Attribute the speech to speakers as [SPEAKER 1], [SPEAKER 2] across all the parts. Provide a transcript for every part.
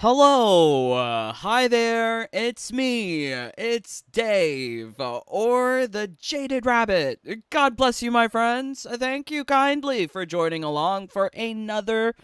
[SPEAKER 1] Hello, hi there, it's me, it's Dave, or the Jaded Rabbit. God bless you, my friends. Thank you kindly for joining along for another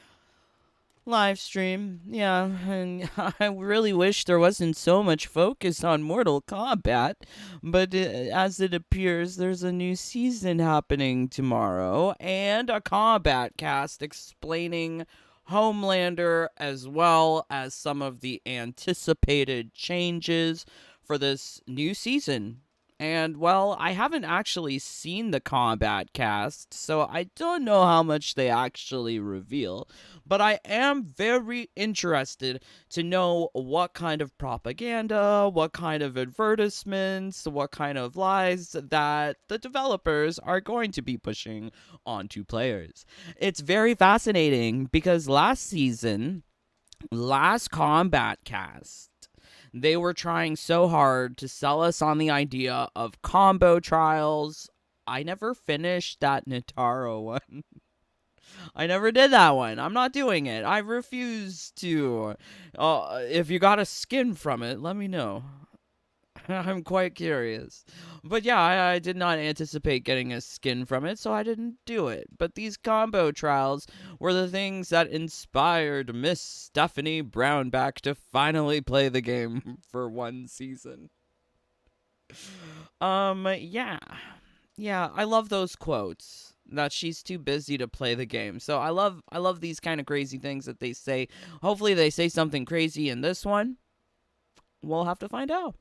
[SPEAKER 1] live stream. Yeah, and I really wish there wasn't so much focus on Mortal Kombat, but as it appears, there's a new season happening tomorrow, and a combat cast explaining Homelander as well as some of the anticipated changes for this new season. And well, I haven't actually seen the combat cast, so I don't know how much they actually reveal, but I am very interested to know what kind of propaganda, what kind of advertisements, what kind of lies that the developers are going to be pushing onto players. It's very fascinating because last season, last combat cast, they were trying so hard to sell us on the idea of combo trials. I never finished that Nitaro one. I never did that one. I'm not doing it. I refuse to. If you got a skin from it, let me know. I'm quite curious. But yeah, I did not anticipate getting a skin from it, so I didn't do it. But these combo trials were the things that inspired Miss Stephanie Brownback to finally play the game for one season. Yeah. Yeah, I love those quotes that she's too busy to play the game. So I love these kind of crazy things that they say. Hopefully they say something crazy in this one. We'll have to find out.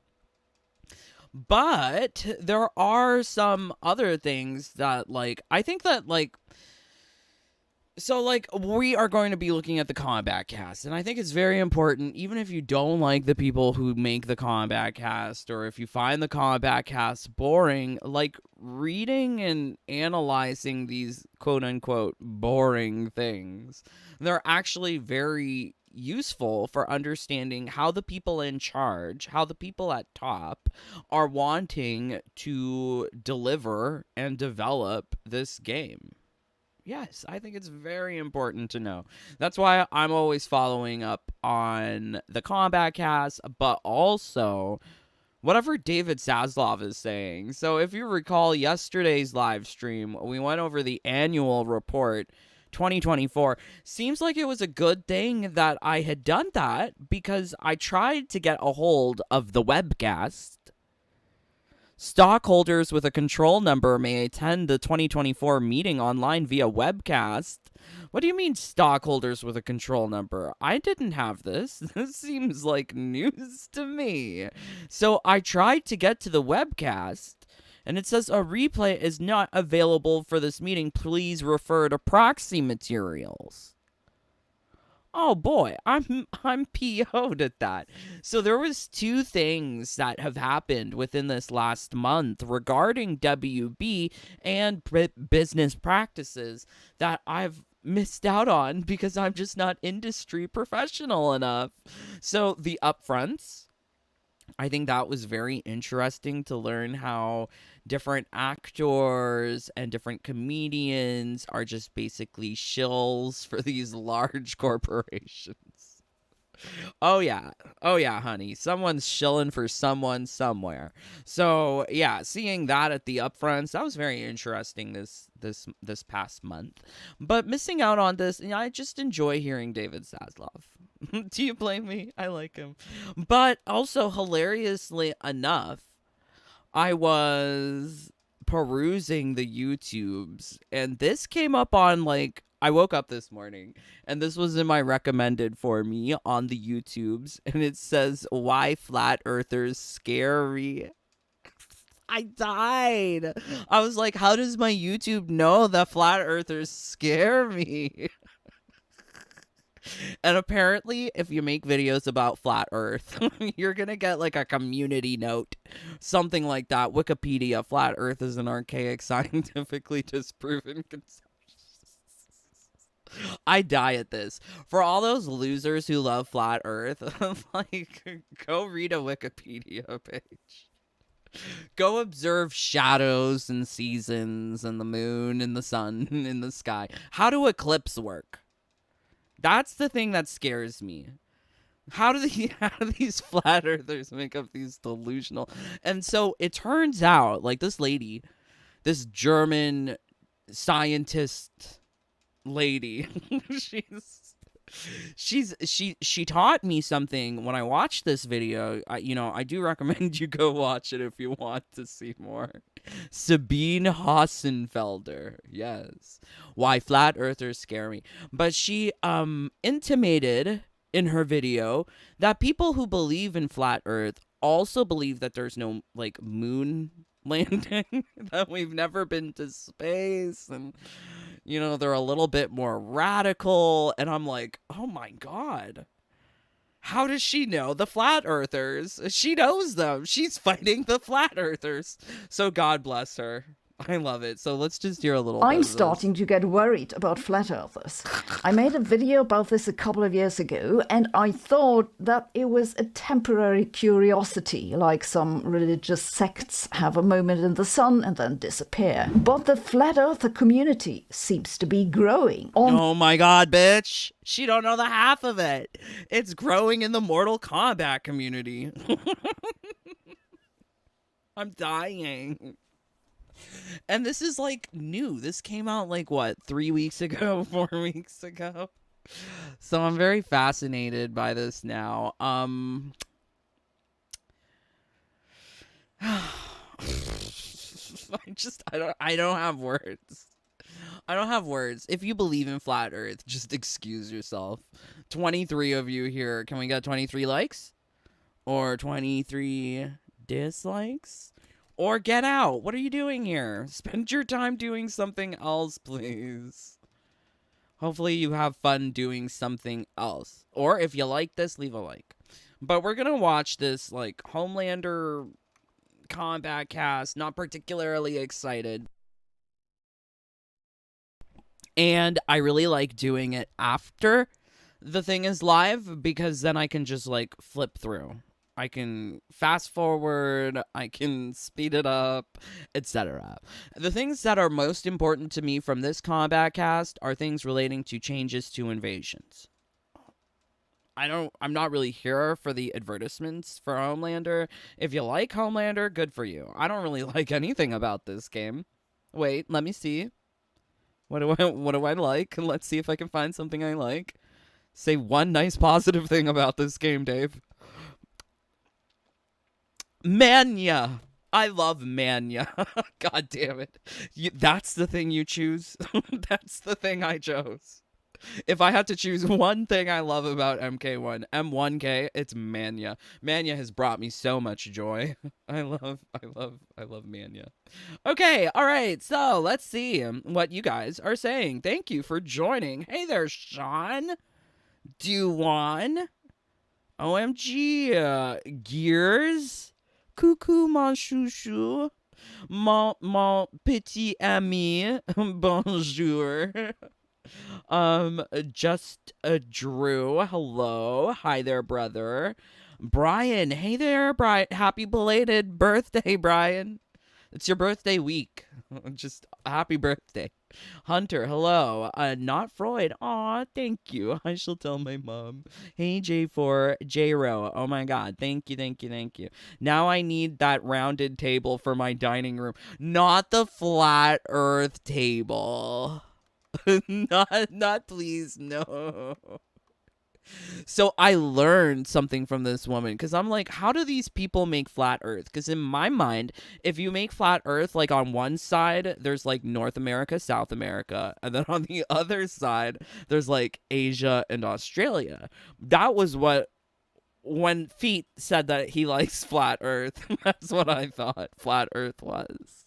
[SPEAKER 1] But there are some other things that I think that we are going to be looking at the combat cast, and I think it's very important, even if you don't like the people who make the combat cast, or if you find the combat cast boring, reading and analyzing these quote unquote boring things, they're actually very useful for understanding how the people in charge, how the people at top are wanting to deliver and develop this game. Yes, I think it's very important to know. That's why I'm always following up on the combat cast, but also whatever David Zaslav is saying. So if you recall yesterday's live stream, we went over the annual report 2024. Seems like it was a good thing that I had done that because I tried to get a hold of the webcast. Stockholders with a control number may attend the 2024 meeting online via webcast. What do you mean, stockholders with a control number? I didn't have this. This seems like news to me. So I tried to get to the webcast, and it says a replay is not available for this meeting. Please refer to proxy materials. Oh boy, I'm PO'd at that. So there was two things that have happened within this last month regarding WB and business practices that I've missed out on because I'm just not industry professional enough. So the upfronts, I think that was very interesting to learn how different actors and different comedians are just basically shills for these large corporations. Oh yeah. Oh yeah, honey. Someone's shilling for someone somewhere. So, yeah, seeing that at the upfronts, that was very interesting this past month. But missing out on this, I just enjoy hearing David Zaslav. Do you blame me? I like him. But also hilariously enough, I was perusing the YouTubes, and this came up on I woke up this morning and this was in my recommended for me on the YouTubes, and it says why flat earthers scary. I died. I was like, how does my YouTube know that flat earthers scare me? And apparently, if you make videos about flat Earth, you're gonna get a community note, something like that. Wikipedia: flat Earth is an archaic, scientifically disproven concept. I die at this. For all those losers who love flat Earth, go read a Wikipedia page. Go observe shadows and seasons and the moon and the sun in the sky. How do eclipses work? That's the thing that scares me. How do these flat earthers make up these delusional? And so it turns out, like, this lady, this German scientist lady, she taught me something when I watched this video. I do recommend you go watch it if you want to see more. Sabine Hassenfelder, yes. Why flat earthers scare me. But she intimated in her video that people who believe in flat earth also believe that there's no like moon landing, that we've never been to space, and they're a little bit more radical. And I'm like, oh my God, how does she know the flat earthers? She knows them. She's fighting the flat earthers. So God bless her. I love it. So let's just hear a little bit
[SPEAKER 2] I'm
[SPEAKER 1] of
[SPEAKER 2] starting to get worried about flat earthers. I made a video about this a couple of years ago, and I thought that it was a temporary curiosity, like some religious sects have a moment in the sun and then disappear. But the flat earther community seems to be growing.
[SPEAKER 1] Oh my God, bitch. She don't know the half of it. It's growing in the Mortal Kombat community. I'm dying. And this is like new. This came out like what, 3 weeks ago, 4 weeks ago. So I'm very fascinated by this now. I don't have words. I don't have words. If you believe in flat earth, just excuse yourself. 23 of you here. Can we get 23 likes? Or 23 dislikes? Or get out. What are you doing here? Spend your time doing something else, please. Hopefully you have fun doing something else. Or if you like this, leave a like. But we're going to watch this, like, Homelander Kombat cast. Not particularly excited. And I really like doing it after the thing is live, because then I can just, like, flip through. I can fast forward, I can speed it up, etc. The things that are most important to me from this Kombat cast are things relating to changes to invasions. I'm not really here for the advertisements for Homelander. If you like Homelander, good for you. I don't really like anything about this game. Wait, let me see. What do I like? Let's see if I can find something I like. Say one nice positive thing about this game, Dave. Mania. I love Mania. God damn it. That's the thing you choose. That's the thing I chose. If I had to choose one thing I love about M1K, it's Mania. Mania has brought me so much joy. I love Mania. Okay, all right. So let's see what you guys are saying. Thank you for joining. Hey there, Sean. Duan. OMG. Gears. Coucou, mon chouchou. Mon petit ami. Bonjour. Just Drew. Hello. Hi there, brother. Brian. Hey there, Brian. Happy belated birthday, Brian. It's your birthday week. Just happy birthday. Hunter, hello. Not Freud. Aw, thank you. I shall tell my mom. Hey, J4, J-Ro. Oh my God. Thank you. Now I need that rounded table for my dining room. Not the flat earth table. not please, no. So I learned something from this woman, because I'm like, how do these people make flat earth? Because in my mind, if you make flat earth, like on one side, there's like North America, South America. And then on the other side, there's like Asia and Australia. That was what, when Feet said that he likes flat earth, that's what I thought flat earth was.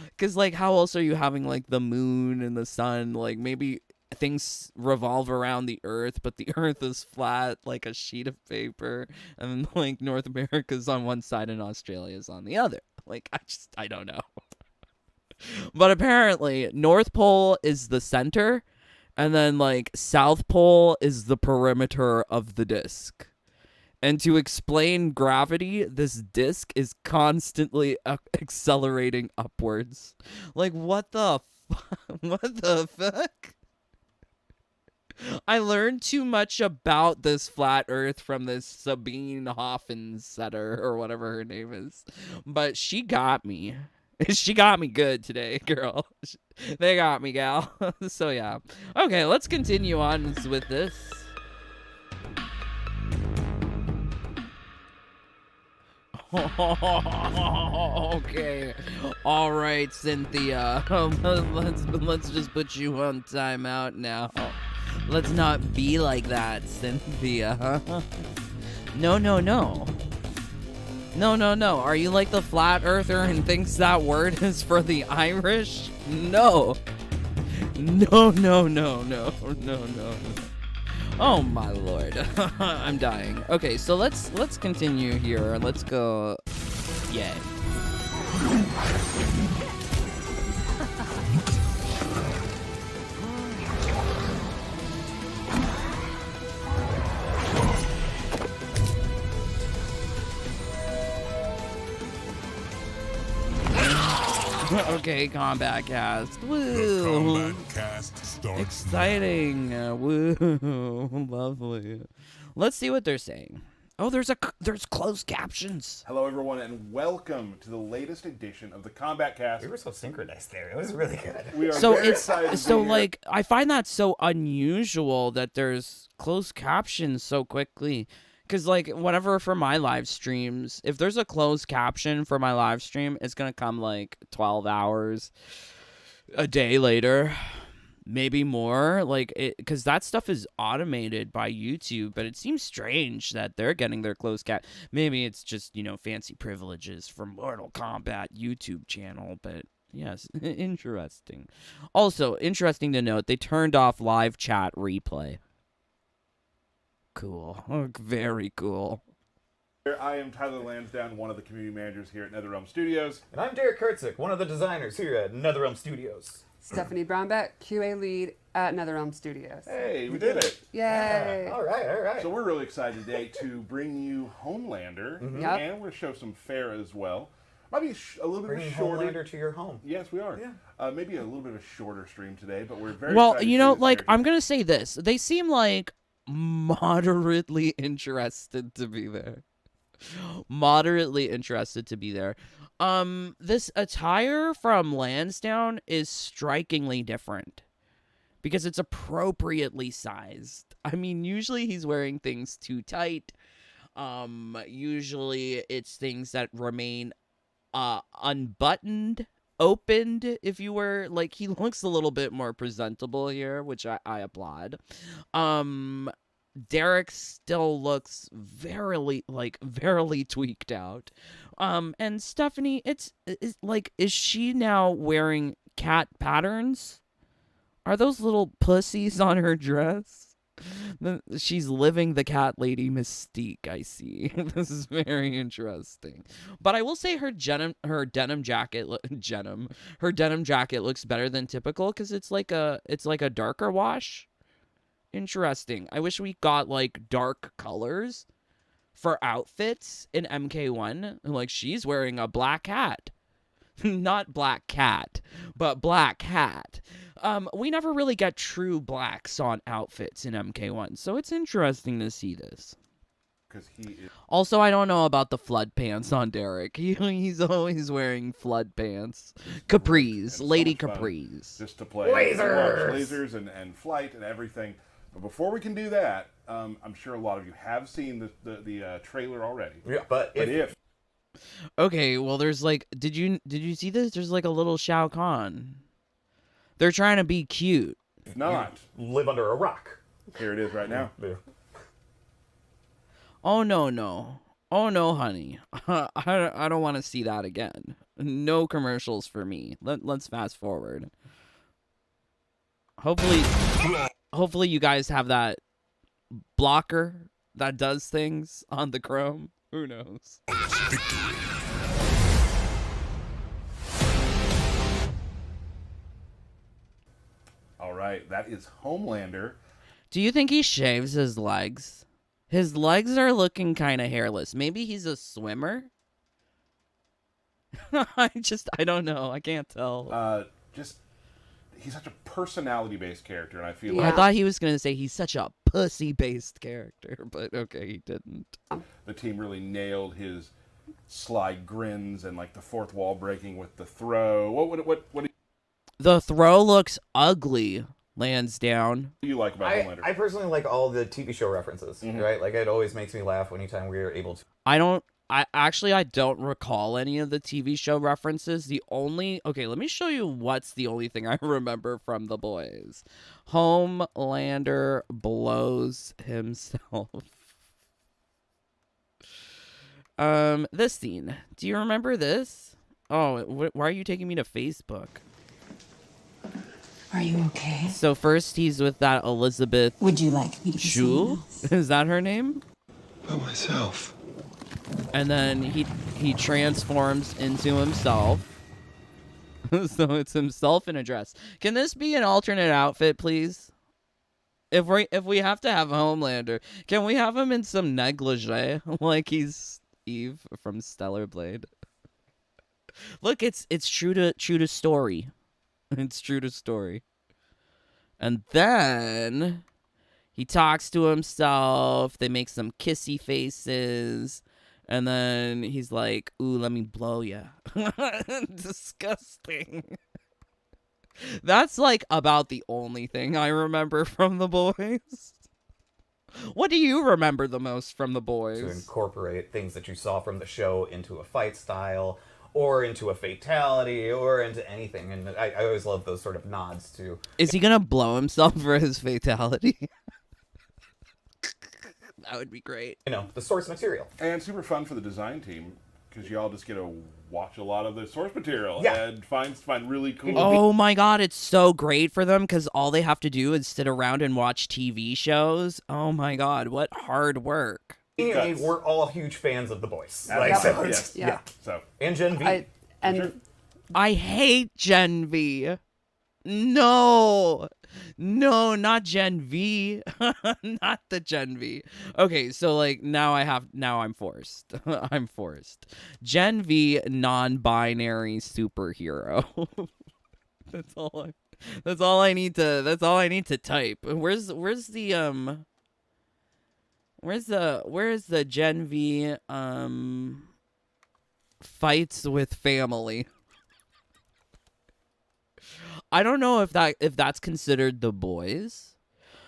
[SPEAKER 1] Because like, how else are you having like the moon and the sun? Like maybe things revolve around the earth, but the earth is flat like a sheet of paper, and like North America's on one side and Australia's on the other. Like, I don't know. But apparently North Pole is the center, and then like South Pole is the perimeter of the disc. And to explain gravity, this disc is constantly accelerating upwards. Like, what the fuck? I learned too much about this flat Earth from this Sabine Hoffensetter or whatever her name is, but she got me. She got me good today, girl. They got me, gal. So yeah. Okay, let's continue on with this. Okay. All right, Cynthia. Let's just put you on timeout now. Let's not be like that, Cynthia. No. No. Are you like the flat earther and thinks that word is for the Irish? No. No. Oh my lord. I'm dying. Okay, so let's continue here. Let's go. Yay. Okay, Kombat Cast. Woo!
[SPEAKER 3] The Kombat Cast starts
[SPEAKER 1] Exciting. Woo! Lovely. Let's see what they're saying. Oh, there's closed captions.
[SPEAKER 4] Hello, everyone, and welcome to the latest edition of the Kombat Cast.
[SPEAKER 5] We were so synchronized there. It was really good.
[SPEAKER 4] We are
[SPEAKER 1] So
[SPEAKER 4] very
[SPEAKER 1] it's
[SPEAKER 4] excited to
[SPEAKER 1] so
[SPEAKER 4] be here.
[SPEAKER 1] like I find that so unusual that there's closed captions so quickly. Cause like whenever for my live streams, if there's a closed caption for my live stream, it's gonna come like 12 hours a day later, maybe more. Like cause that stuff is automated by YouTube, but it seems strange that they're getting their closed cap. Maybe it's just, fancy privileges for Mortal Kombat YouTube channel, but yes, interesting. Also, interesting to note, they turned off live chat replay. Cool. Very cool.
[SPEAKER 4] I am Tyler Lansdowne, one of the community managers here at NetherRealm Studios.
[SPEAKER 5] And I'm Derek Kurtzik, one of the designers here at NetherRealm Studios.
[SPEAKER 6] Stephanie Brownback, QA lead at NetherRealm Studios.
[SPEAKER 4] Hey, we did it.
[SPEAKER 6] Yay!
[SPEAKER 5] All right.
[SPEAKER 4] So we're really excited today to bring you Homelander,
[SPEAKER 6] Yep.
[SPEAKER 4] and we're going to show some Farah as well. Might be a little bit
[SPEAKER 5] Bringing
[SPEAKER 4] of a shorter.
[SPEAKER 5] Homelander to your home.
[SPEAKER 4] Yes, we are.
[SPEAKER 5] Yeah.
[SPEAKER 4] Maybe a little bit of a shorter stream today, but we're very
[SPEAKER 1] Well,
[SPEAKER 4] excited to see this
[SPEAKER 1] like,
[SPEAKER 4] character.
[SPEAKER 1] I'm going to say this. They seem like moderately interested to be there. Moderately interested to be there. This attire from Lansdowne is strikingly different because it's appropriately sized. I mean, usually he's wearing things too tight. Usually it's things that remain unbuttoned, opened, if you were. Like, he looks a little bit more presentable here, which I applaud. Derek still looks verily tweaked out. And Stephanie, is she now wearing cat patterns? Are those little pussies on her dress? She's living the cat lady mystique, I see. This is very interesting. But I will say her denim jacket looks better than typical because it's like a darker wash. Interesting. I wish we got like dark colors for outfits in MK1. Like, she's wearing a black hat. Not black cat, but black hat. We never really get true blacks on outfits in MK1, so it's interesting to see this.
[SPEAKER 4] Because he is.
[SPEAKER 1] Also, I don't know about the flood pants on Derek. He's always wearing flood pants. Capris,
[SPEAKER 4] And
[SPEAKER 1] lady
[SPEAKER 4] so much fun
[SPEAKER 1] capris.
[SPEAKER 4] Just to play
[SPEAKER 5] Lasers!
[SPEAKER 4] lasers and flight and everything. But before we can do that, I'm sure a lot of you have seen the trailer already.
[SPEAKER 5] Yeah, but if
[SPEAKER 1] Okay, well, there's like, did you see this? There's like a little Shao Kahn. They're trying to be cute.
[SPEAKER 4] If not,
[SPEAKER 5] you live under a rock.
[SPEAKER 4] here it is right now.
[SPEAKER 5] Yeah.
[SPEAKER 1] Oh no, honey. I don't want to see that again. No commercials for me. Let's fast forward. Hopefully you guys have that blocker that does things on the Chrome. Who knows?
[SPEAKER 4] All right, that is Homelander.
[SPEAKER 1] Do you think he shaves his legs? His legs are looking kind of hairless. Maybe he's a swimmer? I don't know. I can't tell.
[SPEAKER 4] he's such a personality-based character, and I feel
[SPEAKER 6] Yeah.
[SPEAKER 1] I
[SPEAKER 4] like
[SPEAKER 1] thought he was going to say he's such a pussy-based character, but okay, he didn't.
[SPEAKER 4] the team really nailed his sly grins and like the fourth wall breaking with the throw. What do
[SPEAKER 1] The throw looks ugly, Lansdowne.
[SPEAKER 4] you like about Homelander?
[SPEAKER 5] I personally like all the TV show references, right? Like, it always makes me laugh anytime we're able to.
[SPEAKER 1] I don't recall any of the TV show references. Okay, let me show you what's the only thing I remember from The Boys. Homelander blows himself. This scene. Do you remember this? Oh, why are you taking me to Facebook?
[SPEAKER 7] Are you okay?
[SPEAKER 1] So first he's with that Elizabeth
[SPEAKER 7] Would you like me to
[SPEAKER 1] Shue?
[SPEAKER 7] someone else?
[SPEAKER 1] Is that her name?
[SPEAKER 3] By myself.
[SPEAKER 1] And then he transforms into himself. So it's himself in a dress. Can this be an alternate outfit, please? If we have to have Homelander, can we have him in some negligee like he's Eve from Stellar Blade? Look, it's true to story. It's true to story. And then he talks to himself. They make some kissy faces. And then he's like, ooh, let me blow ya. Disgusting. That's like about the only thing I remember from The Boys. What do you remember the most from The
[SPEAKER 5] To
[SPEAKER 1] Boys?
[SPEAKER 5] incorporate things that you saw from the show into a fight style, or into a fatality, or into anything. And I always love those sort of nods to.
[SPEAKER 1] Is he gonna blow himself for his fatality? That would be great.
[SPEAKER 5] The source material.
[SPEAKER 4] And super fun for the design team because y'all just get to watch a lot of the source material
[SPEAKER 5] Yeah.
[SPEAKER 4] and find really cool.
[SPEAKER 1] Oh my god, it's so great for them because all they have to do is sit around and watch TV shows. Oh my god, what hard work.
[SPEAKER 5] Anyway,
[SPEAKER 4] Cuts.
[SPEAKER 5] we're all huge fans of The Boys.
[SPEAKER 4] Absolutely.
[SPEAKER 5] So,
[SPEAKER 4] Yes.
[SPEAKER 6] Yeah.
[SPEAKER 4] So
[SPEAKER 5] And Gen V.
[SPEAKER 1] I hate Gen V. No, not Gen V. Not the Gen V. Okay, so like now I'm forced. I'm forced. Gen V non-binary superhero. That's all I need to type. Where's the Gen V fights with family? I don't know if that's considered The Boys,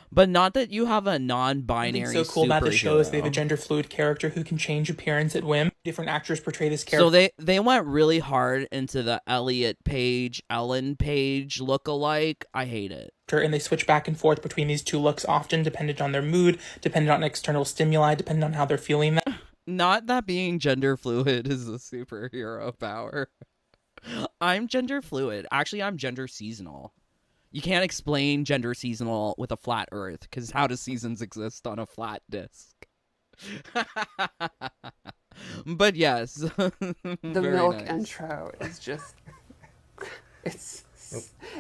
[SPEAKER 1] but not that you have a non-binary.
[SPEAKER 8] What's so cool about the show is they have a
[SPEAKER 1] superhero.
[SPEAKER 8] gender fluid character who can change appearance at whim. Different actors portray this character.
[SPEAKER 1] So they went really hard into the Elliot Page, Ellen Page look-alike. I hate it.
[SPEAKER 8] And they switch back and forth between these two looks often, dependent on their mood, dependent on external stimuli, dependent on how they're feeling.
[SPEAKER 1] Not that being gender fluid is a superhero power. I'm gender fluid. Actually, I'm gender seasonal. You can't explain gender seasonal with a flat earth, because how do seasons exist on a flat disc? But yes.
[SPEAKER 6] The
[SPEAKER 1] Very
[SPEAKER 6] milk
[SPEAKER 1] nice.
[SPEAKER 6] intro is just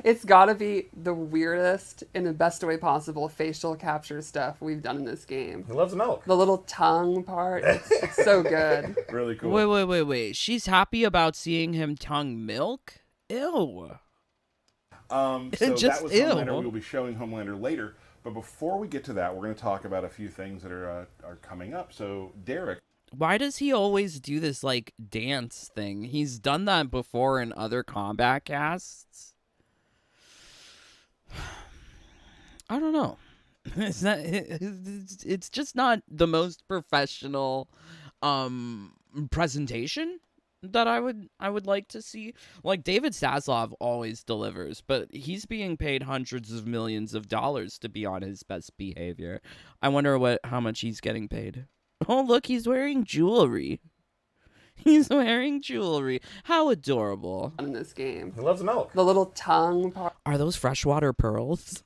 [SPEAKER 6] it's gotta be the weirdest in the best way possible facial capture stuff we've done in this game.
[SPEAKER 5] He loves milk.
[SPEAKER 6] The little tongue part, it's so good.
[SPEAKER 4] really cool.
[SPEAKER 1] Wait. She's happy about seeing him tongue milk? Ew.
[SPEAKER 4] So
[SPEAKER 1] Just
[SPEAKER 4] that was
[SPEAKER 1] ew.
[SPEAKER 4] Homelander. We will be showing Homelander later. But before we get to that, we're going to talk about a few things that are coming up. So, Derek.
[SPEAKER 1] Why does he always do this, like, dance thing? He's done that before in other combat casts. I don't know. It's just not the most professional presentation that I would like to see. Like, David Zaslav always delivers, but he's being paid hundreds of millions of dollars to be on his best behavior. I wonder how much he's getting paid. Oh, look, he's wearing jewelry. He's wearing jewelry. How adorable.
[SPEAKER 6] In this game,
[SPEAKER 5] He loves milk.
[SPEAKER 6] the little tongue part,
[SPEAKER 1] Are those freshwater pearls?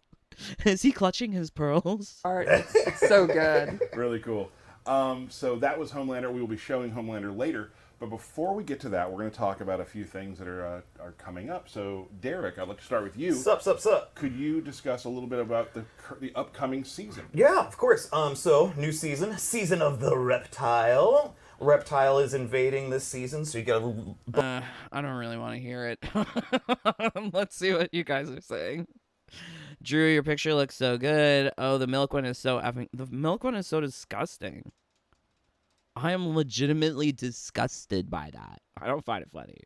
[SPEAKER 1] Is he clutching his pearls?
[SPEAKER 6] it's so good.
[SPEAKER 4] Really cool. So that was Homelander. We will be showing Homelander later. But before we get to that, we're going to talk about a few things that are coming up. So, Derek, I'd like to start with you.
[SPEAKER 5] Sup.
[SPEAKER 4] Could you discuss a little bit about the upcoming season?
[SPEAKER 5] Yeah, of course. So, new season of the Reptile. reptile is invading this season, so you get a
[SPEAKER 1] I don't really want to hear it. Let's see what you guys are saying. Drew, your picture looks so good. Oh, the milk one is so effing... The milk one is so disgusting. I am legitimately disgusted by that. I don't find it funny.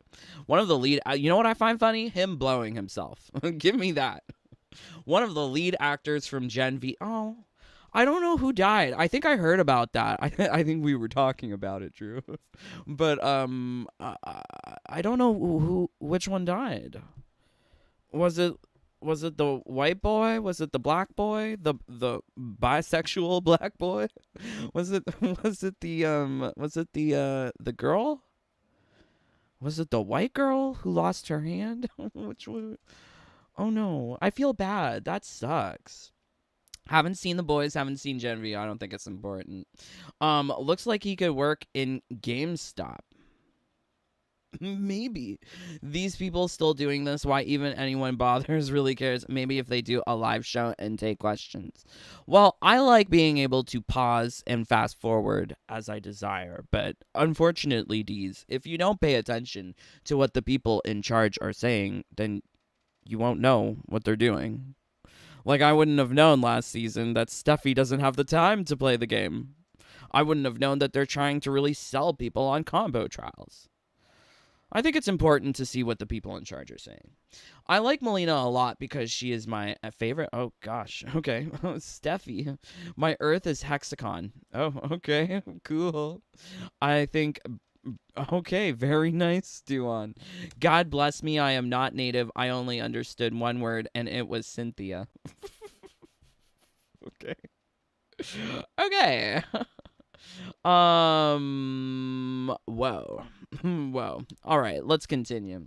[SPEAKER 1] One of the lead... You know what I find funny? Him blowing himself. Give me that. One of the lead actors from Gen V... Oh, I don't know who died. I think I heard about that. I think we were talking about it, Drew. But I don't know which one died. Was it the white boy? Was it the black boy? The bisexual black boy? Was it the girl? Was it the white girl who lost her hand? Which one? Oh no, I feel bad. That sucks. Haven't seen The Boys, haven't seen Gen V. I don't think it's important. Looks like he could work in GameStop. Maybe. These people still doing this, why even anyone bothers, really cares. Maybe if they do a live show and take questions. Well, I like being able to pause and fast forward as I desire, but unfortunately, Deez, if you don't pay attention to what the people in charge are saying, then you won't know what they're doing. Like, I wouldn't have known last season that Steffi doesn't have the time to play the game. I wouldn't have known that they're trying to really sell people on combo trials. I think it's important to see what the people in charge are saying. I like Melina a lot because she is my favorite. Oh, gosh. Okay. Steffi. My Earth is hexagon. Oh, okay. Cool. I think... Okay, very nice, Duan. God bless me, I am not native. I only understood one word, and it was Cynthia. Okay. Okay. Whoa. Whoa. All right, let's continue.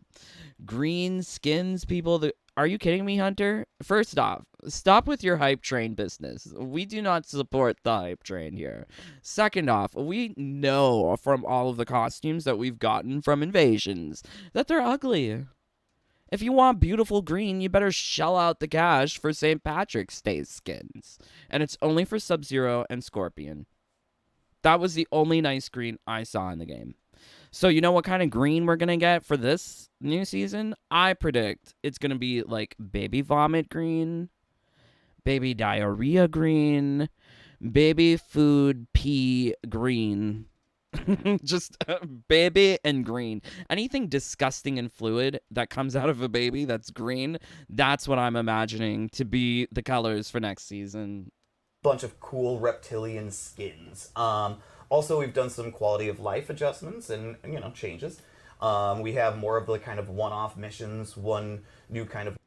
[SPEAKER 1] Green skins, people. Are you kidding me, Hunter? First off, stop with your hype train business. We do not support the hype train here. Second off, we know from all of the costumes that we've gotten from Invasions that they're ugly. If you want beautiful green, you better shell out the cash for St. Patrick's Day skins. And it's only for Sub-Zero and Scorpion. That was the only nice green I saw in the game. So you know what kind of green we're going to get for this new season? I predict it's going to be like baby vomit green, baby diarrhea green, baby food pee green. Just baby and green. Anything disgusting and fluid that comes out of a baby that's green, that's what I'm imagining to be the colors for next season.
[SPEAKER 5] Bunch of cool reptilian skins. Also, we've done some quality of life adjustments and, changes. We have more of the kind of one-off missions, one new kind of...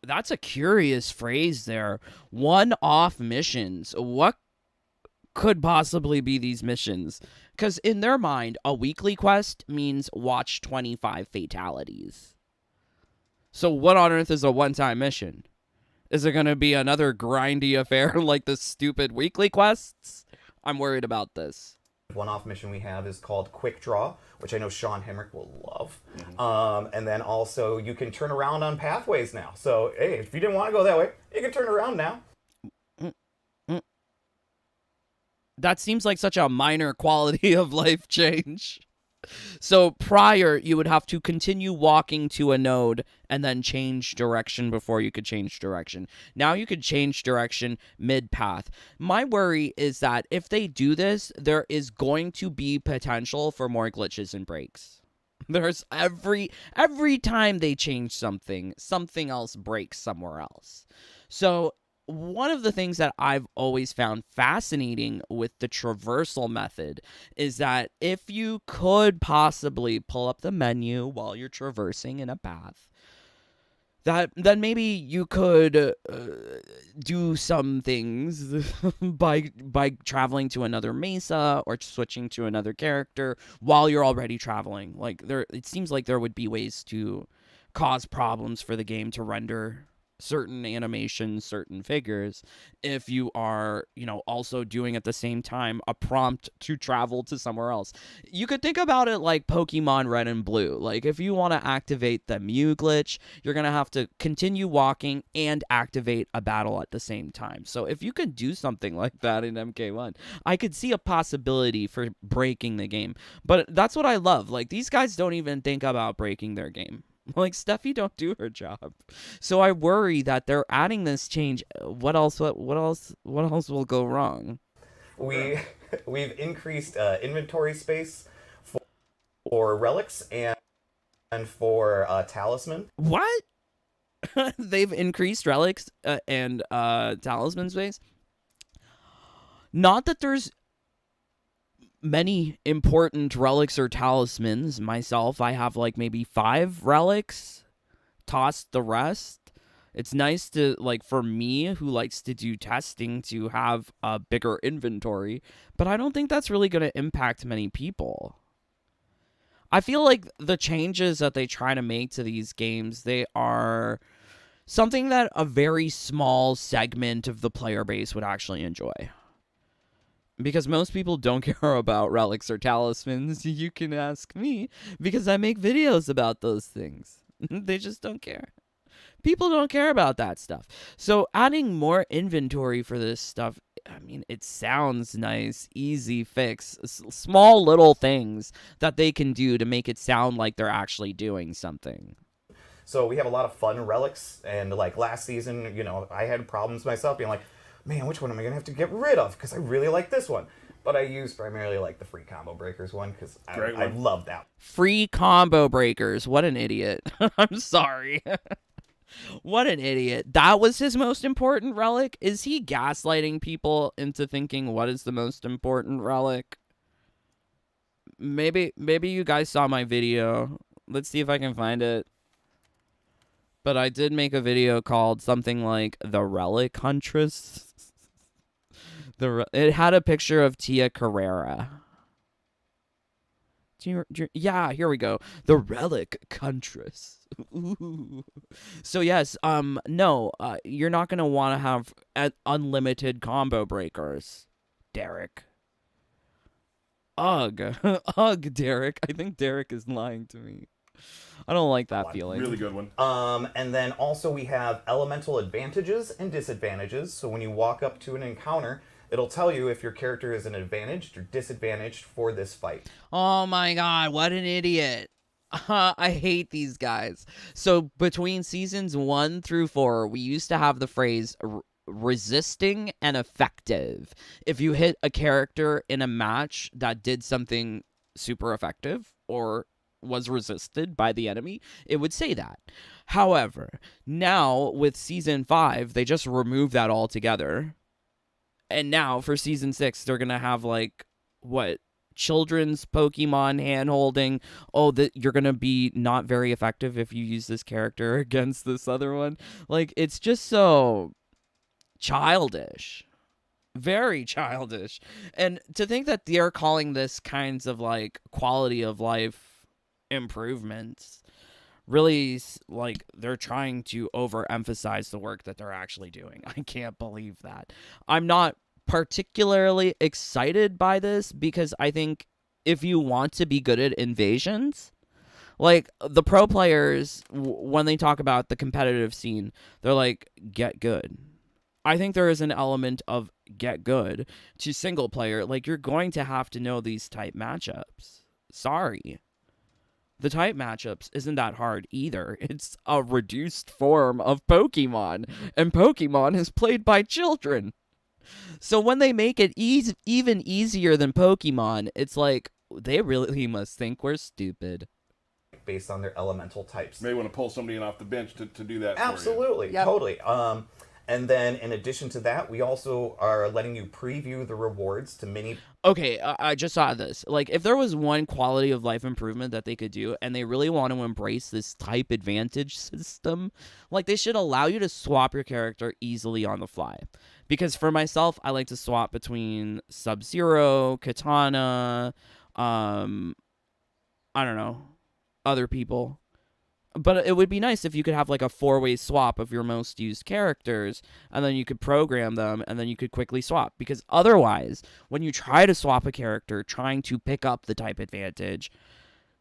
[SPEAKER 1] That's a curious phrase there. One-off missions. What could possibly be these missions? Because in their mind, a weekly quest means watch 25 fatalities. So what on earth is a one-time mission? Is it going to be another grindy affair like the stupid weekly quests? I'm worried about this.
[SPEAKER 5] One-off mission we have is called Quick Draw, which I know Sean Hemrick will love. Mm-hmm. And then also you can turn around on pathways now. So, hey, if you didn't want to go that way, you can turn around now.
[SPEAKER 1] That seems like such a minor quality of life change. So prior, you would have to continue walking to a node and then change direction before you could change direction. Now you could change direction mid-path. My worry is that if they do this, there is going to be potential for more glitches and breaks. There's every time they change something else breaks somewhere else. So one of the things that I've always found fascinating with the traversal method is that if you could possibly pull up the menu while you're traversing in a path, then maybe you could do some things by traveling to another mesa or switching to another character while you're already traveling. Like it seems like there would be ways to cause problems for the game to render certain animations, certain figures, if you are, also doing at the same time a prompt to travel to somewhere else. You could think about it like Pokemon Red and Blue. Like, if you want to activate the Mew glitch, you're going to have to continue walking and activate a battle at the same time. So if you could do something like that in MK1, I could see a possibility for breaking the game. But that's what I love. Like, these guys don't even think about breaking their game. Like, Steffi don't do her job. So I worry that they're adding this change. What else will go wrong?
[SPEAKER 5] We've increased inventory space for relics and for talisman.
[SPEAKER 1] What? They've increased relics and talisman space? Not that there's many important relics or talismans. Myself, I have like maybe 5 relics, tossed the rest. It's nice to, like, for me who likes to do testing, to have a bigger inventory, but I don't think that's really going to impact many people. I feel like the changes that they try to make to these games, they are something that a very small segment of the player base would actually enjoy. Because most people don't care about relics or talismans. You can ask me, because I make videos about those things. They just don't care. People don't care about that stuff. So adding more inventory for this stuff, I mean, it sounds nice, easy fix, small little things that they can do to make it sound like they're actually doing something.
[SPEAKER 5] So we have a lot of fun relics, and like last season, I had problems myself being like, man, which one am I going to have to get rid of? Because I really like this one. But I used primarily like the free combo breakers one, because I love that.
[SPEAKER 1] Free combo breakers. What an idiot. I'm sorry. What an idiot. That was his most important relic? Is he gaslighting people into thinking what is the most important relic? Maybe you guys saw my video. Let's see if I can find it. But I did make a video called something like The Relic Huntress. It had a picture of Tia Carrera. Yeah, here we go. The Relic Huntress. Ooh. So yes, no, you're not gonna want to have unlimited combo breakers, Derek. Ugh, ugh, Derek. I think Derek is lying to me. I don't like that feeling.
[SPEAKER 4] Really good one.
[SPEAKER 5] And then also we have elemental advantages and disadvantages. So when you walk up to an encounter, it'll tell you if your character is an advantaged or disadvantaged for this fight.
[SPEAKER 1] Oh my god, what an idiot. I hate these guys. So between seasons 1 through 4, we used to have the phrase resisting and effective. If you hit a character in a match that did something super effective or was resisted by the enemy, it would say that. However, now with season 5, they just removed that altogether. And now for season 6, they're going to have like, what? Children's Pokemon hand-holding. Oh, that you're going to be not very effective if you use this character against this other one. Like, it's just so childish. Very childish. And to think that they're calling this kinds of like quality of life improvements, really, like, they're trying to overemphasize the work that they're actually doing. I can't believe that. I'm not particularly excited by this, because I think if you want to be good at invasions, like the pro players, when they talk about the competitive scene, they're like, get good. I think there is an element of get good to single player. Like, you're going to have to know these type matchups. Sorry. The type matchups isn't that hard either. It's a reduced form of Pokemon, and Pokemon is played by children. So when they make it even easier than Pokemon, it's like, they really must think we're stupid.
[SPEAKER 5] Based on their elemental types.
[SPEAKER 4] May want to pull somebody in off the bench to do that.
[SPEAKER 5] Absolutely,
[SPEAKER 6] Yep.
[SPEAKER 5] totally. And then in addition to that, we also are letting you preview the rewards to mini.
[SPEAKER 1] Okay, I just saw this. Like, if there was one quality of life improvement that they could do, and they really want to embrace this type advantage system, like, they should allow you to swap your character easily on the fly. Because for myself, I like to swap between Sub-Zero, Katana, I don't know, other people. But it would be nice if you could have like a 4-way swap of your most used characters, and then you could program them, and then you could quickly swap. Because otherwise, when you try to swap a character trying to pick up the type advantage,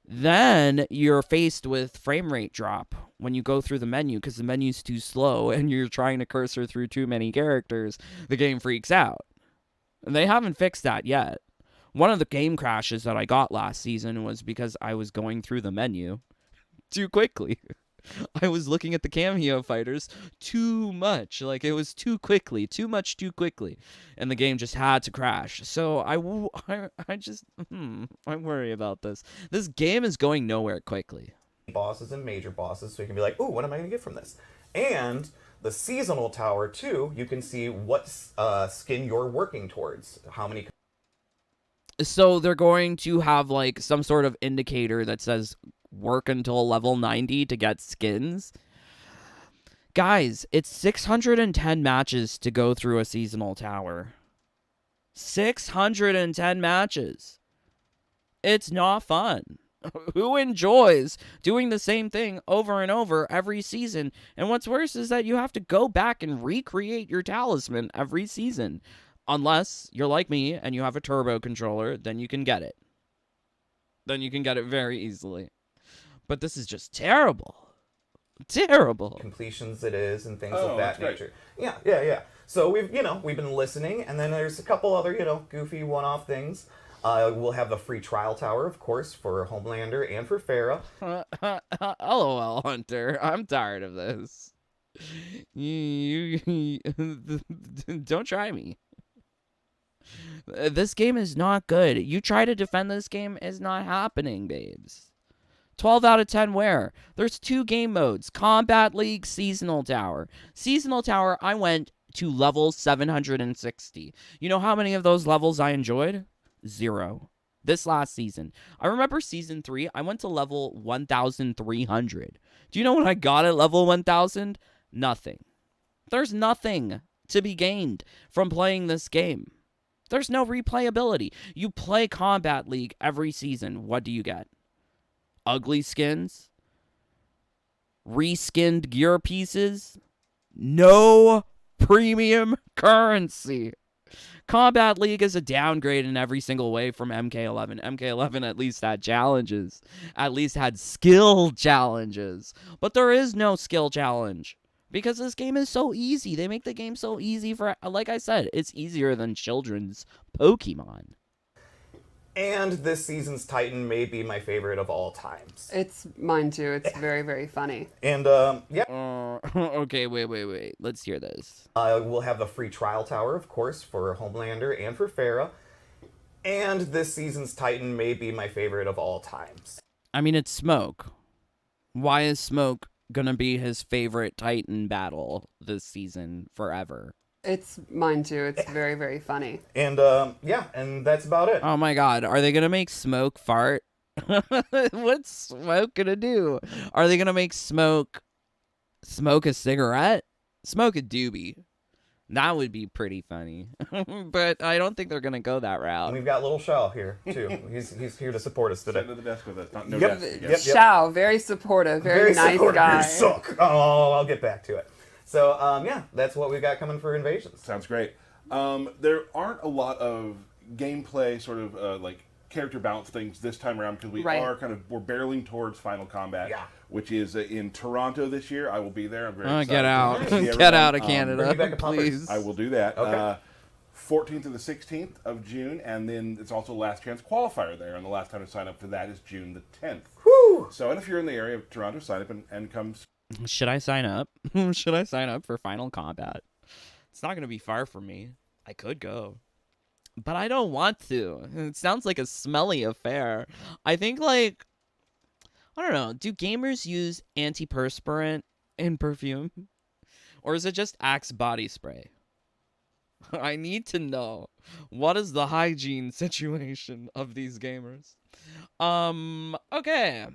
[SPEAKER 1] then you're faced with frame rate drop when you go through the menu because the menu's too slow and you're trying to cursor through too many characters. The game freaks out. And they haven't fixed that yet. One of the game crashes that I got last season was because I was going through the menu too quickly. I was looking at the cameo fighters too much. Like, it was too quickly. Too much too quickly. And the game just had to crash. So I worry about this. This game is going nowhere quickly.
[SPEAKER 5] Bosses and major bosses, so you can be like, ooh, what am I going to get from this? And the seasonal tower, too, you can see what skin you're working towards. How many...
[SPEAKER 1] So they're going to have, like, some sort of indicator that says work until level 90 to get skins. Guys, it's 610 matches to go through a seasonal tower. 610 matches. It's not fun. Who enjoys doing the same thing over and over every season? And what's worse is that you have to go back and recreate your talisman every season. Unless you're like me and you have a turbo controller, then you can get it. Then you can get it very easily. But this is just terrible. Terrible.
[SPEAKER 5] completions it is and things
[SPEAKER 4] Oh,
[SPEAKER 5] of that
[SPEAKER 4] that's great.
[SPEAKER 5] nature. Yeah. So we've been listening, and then there's a couple other goofy one-off things. We'll have the free trial tower, of course, for Homelander and for Farah.
[SPEAKER 1] LOL, Hunter. I'm tired of this. You don't try me. This game is not good. You try to defend this game, is not happening, babes. 12 out of 10 where? There's 2 game modes. Combat League, Seasonal Tower. Seasonal Tower, I went to level 760. You know how many of those levels I enjoyed? 0. This last season. I remember season 3, I went to level 1,300. Do you know what I got at level 1,000? Nothing. There's nothing to be gained from playing this game. There's no replayability. You play Combat League every season. What do you get? Ugly skins? Reskinned gear pieces? No premium currency. Combat League is a downgrade in every single way from MK11. MK11 at least had challenges. At least had skill challenges. But there is no skill challenge. Because this game is so easy. They make the game so easy for... Like I said, it's easier than children's Pokemon.
[SPEAKER 5] And this season's Titan may be my favorite of all times.
[SPEAKER 6] It's mine too. It's very, very funny.
[SPEAKER 5] And,
[SPEAKER 1] Okay, wait. Let's hear this.
[SPEAKER 5] we'll have the free trial tower, of course, for Homelander and for Farah. And this season's Titan may be my favorite of all times.
[SPEAKER 1] I mean, it's Smoke. Why is Smoke gonna be his favorite Titan battle this season forever?
[SPEAKER 6] It's mine too. It's very, very funny.
[SPEAKER 5] And, and that's about it.
[SPEAKER 1] Oh my god, are they gonna make Smoke fart? What's Smoke gonna do? Are they gonna make Smoke smoke a cigarette? Smoke a doobie. That would be pretty funny. But I don't think they're gonna go that
[SPEAKER 5] And
[SPEAKER 1] route.
[SPEAKER 5] we've got little Shao here, too. He's here to support us today.
[SPEAKER 4] Sitting at the desk with us. No
[SPEAKER 5] Yep.
[SPEAKER 4] desk.
[SPEAKER 5] Yep.
[SPEAKER 6] Shao, very supportive, very nice
[SPEAKER 5] supportive,
[SPEAKER 6] guy.
[SPEAKER 5] You suck. Oh, I'll get back to it. So, that's what we've got coming for Invasions.
[SPEAKER 4] Sounds great. There aren't a lot of gameplay sort of like character balance things this time around because
[SPEAKER 6] Right.
[SPEAKER 4] we're barreling towards Final Combat,
[SPEAKER 5] Yeah.
[SPEAKER 4] which is in Toronto this year. I will be there. I'm very excited.
[SPEAKER 1] Get out.
[SPEAKER 4] to see
[SPEAKER 1] Get
[SPEAKER 4] everyone.
[SPEAKER 1] out of
[SPEAKER 5] bring me
[SPEAKER 1] Canada,
[SPEAKER 5] back a popper.
[SPEAKER 1] please.
[SPEAKER 4] I will do that.
[SPEAKER 5] Okay.
[SPEAKER 4] 14th to the 16th of June, and then it's also Last Chance Qualifier there, and the last time to sign up for that is June the 10th.
[SPEAKER 5] Woo!
[SPEAKER 4] So, and if you're in the area of Toronto, sign up and come.
[SPEAKER 1] Should I sign up? Should I sign up for Final Combat? It's not going to be far from me. I could go. But I don't want to. It sounds like a smelly affair. I think, like, I don't know. Do gamers use antiperspirant in perfume? Or is it just Axe body spray? I need to know. What is the hygiene situation of these gamers? Okay.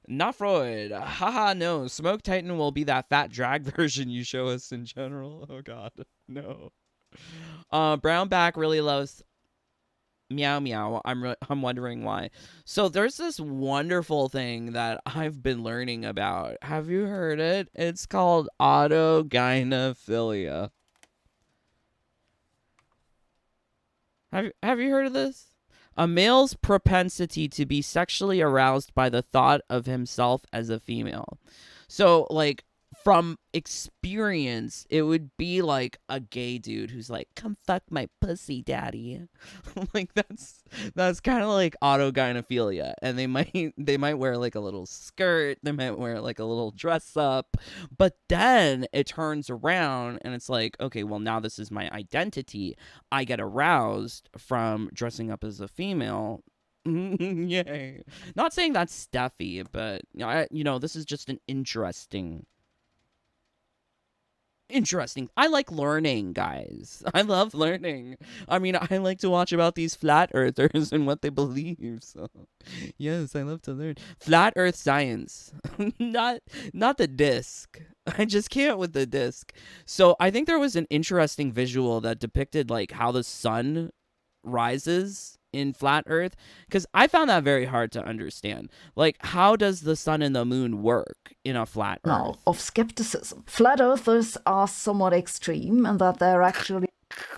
[SPEAKER 1] Not Freud. Haha, no. Smoke Titan will be that fat drag version you show us in general. Oh god. No. Brownback really loves Meow meow. I'm wondering why. So there's this wonderful thing that I've been learning about. Have you heard it? It's called autogynephilia. Have you heard of this? A male's propensity to be sexually aroused by the thought of himself as a female. So, like, from experience, it would be like a gay dude who's like, "Come fuck my pussy, daddy." Like that's kind of like autogynephilia, and they might wear like a little skirt, they might wear like a little dress up, but then it turns around and it's like, okay, well now this is my identity. I get aroused from dressing up as a female. Yay! Not saying that's stuffy, but this is just an interesting. I like learning, guys. I love learning. I mean, I like to watch about these flat earthers and what they believe. So, yes, I love to learn flat earth science. not the disc. I just can't with the disc. So, I think there was an interesting visual that depicted like how the sun rises in flat earth, because I found that very hard to understand. Like, how does the sun and the moon work in a flat earth?
[SPEAKER 2] Now, of skepticism. Flat earthers are somewhat extreme and that they're actually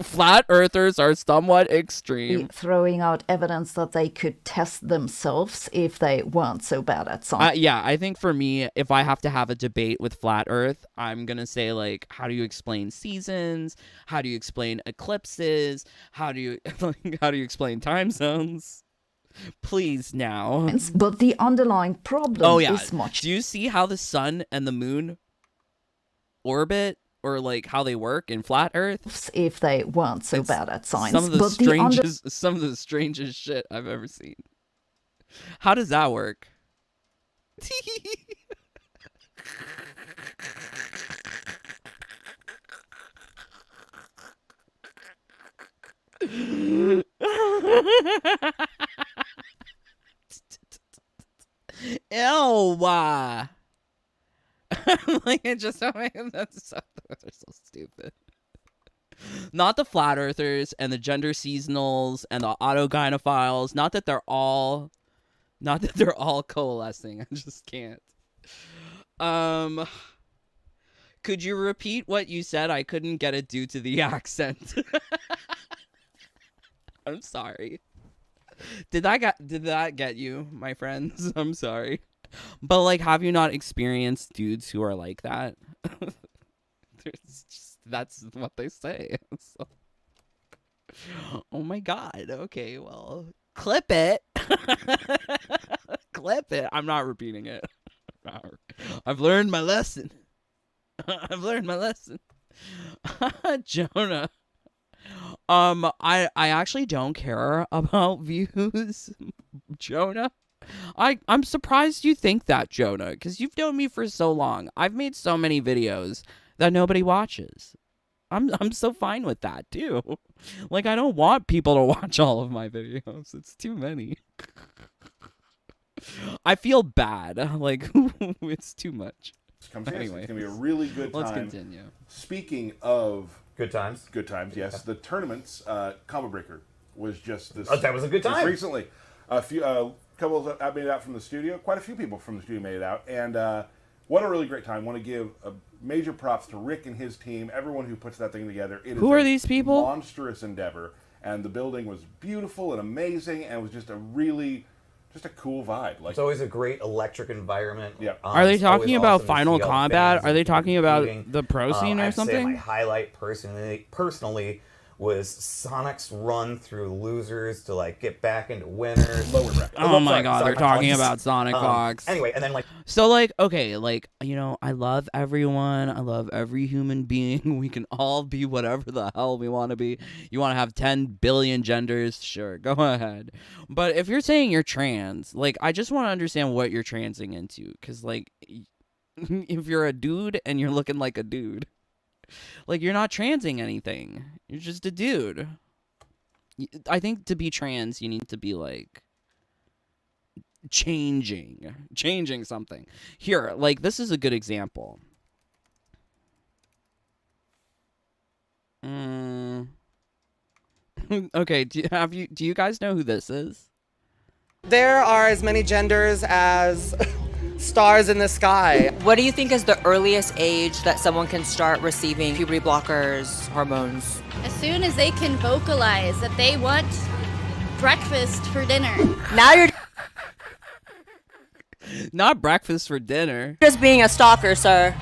[SPEAKER 1] Flat earthers are somewhat extreme.
[SPEAKER 2] throwing out evidence that they could test themselves if they weren't so bad at science.
[SPEAKER 1] Yeah, I think for me, if I have to have a debate with flat earth, I'm going to say, like, how do you explain seasons? How do you explain eclipses? How do you explain time zones? Please now.
[SPEAKER 2] But the underlying problem is much.
[SPEAKER 1] Do you see how the sun and the moon orbit? Or like how they work in flat earth?
[SPEAKER 2] If they weren't so bad at science.
[SPEAKER 1] Some of the strangest shit I've ever seen. How does that work? Ew. Like, it just that's so, they're so stupid. Not the flat earthers and the gender seasonals and the autogynephiles. Not that they're all coalescing. I just can't. Could you repeat what you said? I couldn't get it due to the accent. I'm sorry. Did that get you, my friends? I'm sorry. But, like, have you not experienced dudes who are like that? That's what they say. So. Oh, my God. Okay, well, clip it. Clip it. I'm not repeating it. I've learned my lesson. Jonah. I actually don't care about views, Jonah. I'm surprised you think that, Jonah, because you've known me for so long. I've made so many videos that nobody watches. I'm so fine with that too. Like, I don't want people to watch all of my videos. It's too many. I feel bad. Like, it's too much.
[SPEAKER 4] Anyway, it's gonna be a really good time.
[SPEAKER 1] Let's continue.
[SPEAKER 4] Speaking of
[SPEAKER 5] good times,
[SPEAKER 4] yes. Yeah. The tournaments, Combo Breaker was just this.
[SPEAKER 5] Oh, that was a good time.
[SPEAKER 4] Recently, a few couples made it out from the studio. Quite a few people from the studio made it out, and what a really great time. Want to give major props to Rick and his team, everyone who puts that thing together.
[SPEAKER 1] Who are these people?
[SPEAKER 4] Monstrous endeavor, and the building was beautiful and amazing, and it was just a cool vibe. Like,
[SPEAKER 5] it's always a great electric environment.
[SPEAKER 4] Yeah.
[SPEAKER 1] Are they talking about
[SPEAKER 5] awesome
[SPEAKER 1] Final Combat? Are they talking about the pro scene or something?
[SPEAKER 5] My highlight personally was Sonic's run through losers to like get back into winners.
[SPEAKER 4] Lower bracket.
[SPEAKER 1] Oh my God, they're talking about Sonic Fox.
[SPEAKER 5] Anyway, and then like
[SPEAKER 1] so, like, okay, like, I love everyone. I love every human being. We can all be whatever the hell we want to be. You want to have 10 billion genders? Sure, go ahead. But if you're saying you're trans, like, I just want to understand what you're transing into, because, like, if you're a dude and you're looking like a dude, like, you're not transing anything. You're just a dude. I think to be trans, you need to be, like, changing something. Here, like, this is a good example. Okay, do you guys know who this is?
[SPEAKER 7] There are as many genders as stars in the sky.
[SPEAKER 9] What do you think is the earliest age that someone can start receiving puberty blockers, hormones?
[SPEAKER 10] As soon as they can vocalize that they want breakfast for dinner.
[SPEAKER 9] Now you're
[SPEAKER 1] Not breakfast for dinner.
[SPEAKER 9] just being a stalker, sir.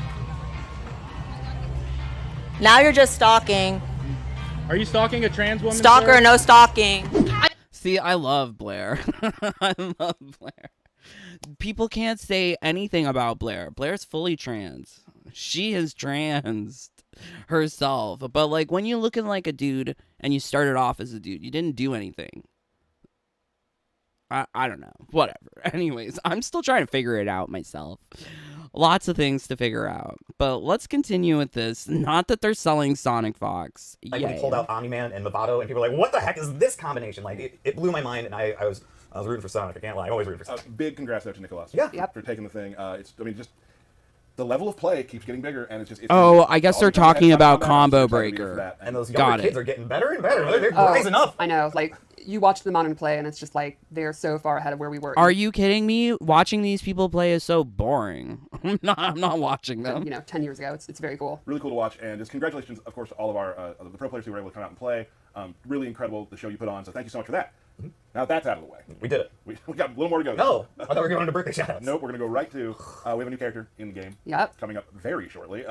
[SPEAKER 9] Now you're just stalking.
[SPEAKER 11] Are you stalking a trans woman?
[SPEAKER 9] Stalker,
[SPEAKER 11] sir?
[SPEAKER 9] no stalking.
[SPEAKER 1] See, I love Blair. I love Blair. People can't say anything about Blair. Blair's fully trans. She is trans herself. But like when you looking like a dude and you started off as a dude, you didn't do anything. I don't know. Whatever. Anyways, I'm still trying to figure it out myself. Lots of things to figure out. But let's continue with this. Not that they're selling Sonic Fox.
[SPEAKER 5] Like when he pulled out Omni-Man and Movado, and people were like, what the heck is this combination? Like, it blew my mind, and I was rooting for Sonic. I can't lie. I'm always rooting for Sonic.
[SPEAKER 4] Big congrats though to Nicholas.
[SPEAKER 5] Yeah.
[SPEAKER 6] Yep.
[SPEAKER 4] For taking the thing. Just the level of play keeps getting bigger, and it's
[SPEAKER 1] I guess they're talking about Combo Breaker.
[SPEAKER 5] And those younger kids are getting better and better. They're rising up.
[SPEAKER 6] I know. Like, you watch them on and play, and it's just like they're so far ahead of where we were.
[SPEAKER 1] Are you kidding me? Watching these people play is so boring. I'm not watching them.
[SPEAKER 6] 10 years ago. It's very cool.
[SPEAKER 4] Really cool to watch, and just congratulations, of course, to all of our the pro players who were able to come out and play. Really incredible, the show you put on, so thank you so much for that. Now that's out of the way.
[SPEAKER 5] We did it.
[SPEAKER 4] We got a little more to go.
[SPEAKER 5] No, I thought we were going to birthday shoutouts.
[SPEAKER 4] Nope, we're going to go right to, we have a new character in the game.
[SPEAKER 6] Yep.
[SPEAKER 4] Coming up very shortly.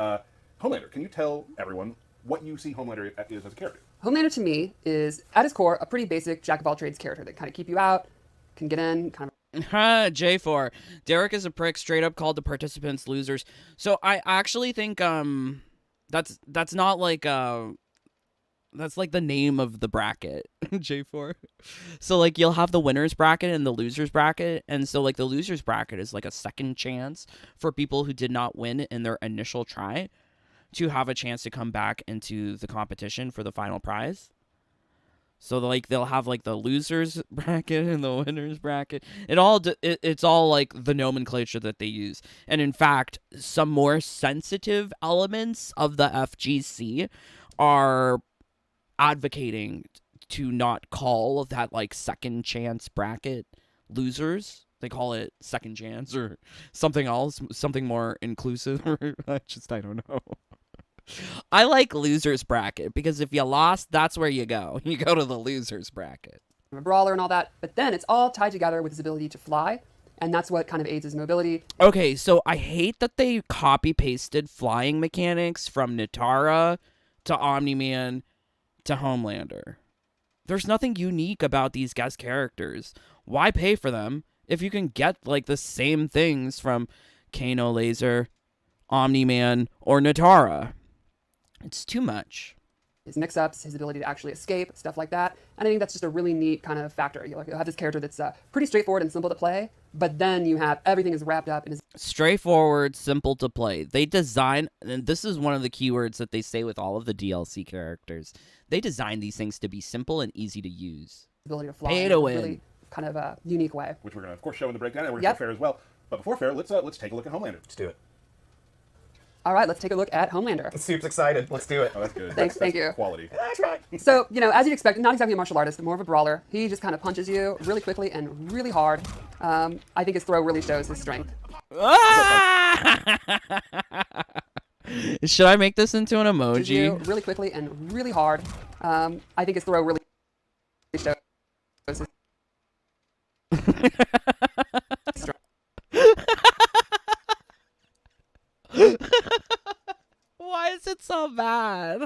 [SPEAKER 4] Homelander, can you tell everyone what you see Homelander is as a character?
[SPEAKER 6] Homelander to me is, at his core, a pretty basic jack-of-all-trades character that kind of keep you out, can get in, kind of...
[SPEAKER 1] J4. Derek is a prick, straight up called the participants losers. So I actually think that's not like that's like the name of the bracket. J4. So like you'll have the winners bracket and the losers bracket, and so like the losers bracket is like a second chance for people who did not win in their initial try to have a chance to come back into the competition for the final prize. So like they'll have like the losers bracket and the winners bracket. It's all like the nomenclature that they use. And in fact, some more sensitive elements of the FGC are advocating to not call that like second chance bracket losers. They call it second chance or something else, something more inclusive. I don't know. I like losers bracket because if you lost, that's where you go. You go to the losers bracket.
[SPEAKER 6] A brawler and all that, but then it's all tied together with his ability to fly, and that's what kind of aids his mobility.
[SPEAKER 1] Okay, so I hate that they copy-pasted flying mechanics from Nitara to Omni-Man to Homelander. There's nothing unique about these guys' characters. Why pay for them if you can get like the same things from Kano Laser, Omni-Man, or Nitara? It's too much.
[SPEAKER 6] His mix-ups, his ability to actually escape, stuff like that. And I think that's just a really neat kind of factor. You'll have this character that's pretty straightforward and simple to play, but then you have everything is wrapped up in his...
[SPEAKER 1] Straightforward, simple to play. They design, and this is one of the keywords that they say with all of the DLC characters, they design these things to be simple and easy to use.
[SPEAKER 6] Ability to fly
[SPEAKER 1] Pay
[SPEAKER 6] in
[SPEAKER 1] to
[SPEAKER 6] a
[SPEAKER 1] win.
[SPEAKER 6] really kind of a unique way.
[SPEAKER 4] Which we're going to, of course, show in the breakdown, and we're going to show Fair as well. But before Fair, let's take a look at Homelander.
[SPEAKER 5] Let's do it.
[SPEAKER 6] All right, let's take a look at Homelander.
[SPEAKER 5] Super excited. Let's do it.
[SPEAKER 4] Oh, that's good.
[SPEAKER 6] Thank you.
[SPEAKER 4] Quality.
[SPEAKER 5] That's right.
[SPEAKER 6] So, as you'd expect, not exactly a martial artist, more of a brawler. He just kind of punches you really quickly and really hard. I think his throw really shows his strength.
[SPEAKER 1] Should I make this into an
[SPEAKER 6] Punches you
[SPEAKER 1] emoji?
[SPEAKER 6] really quickly and really hard. I think his throw really shows his strength.
[SPEAKER 1] Why is it so bad?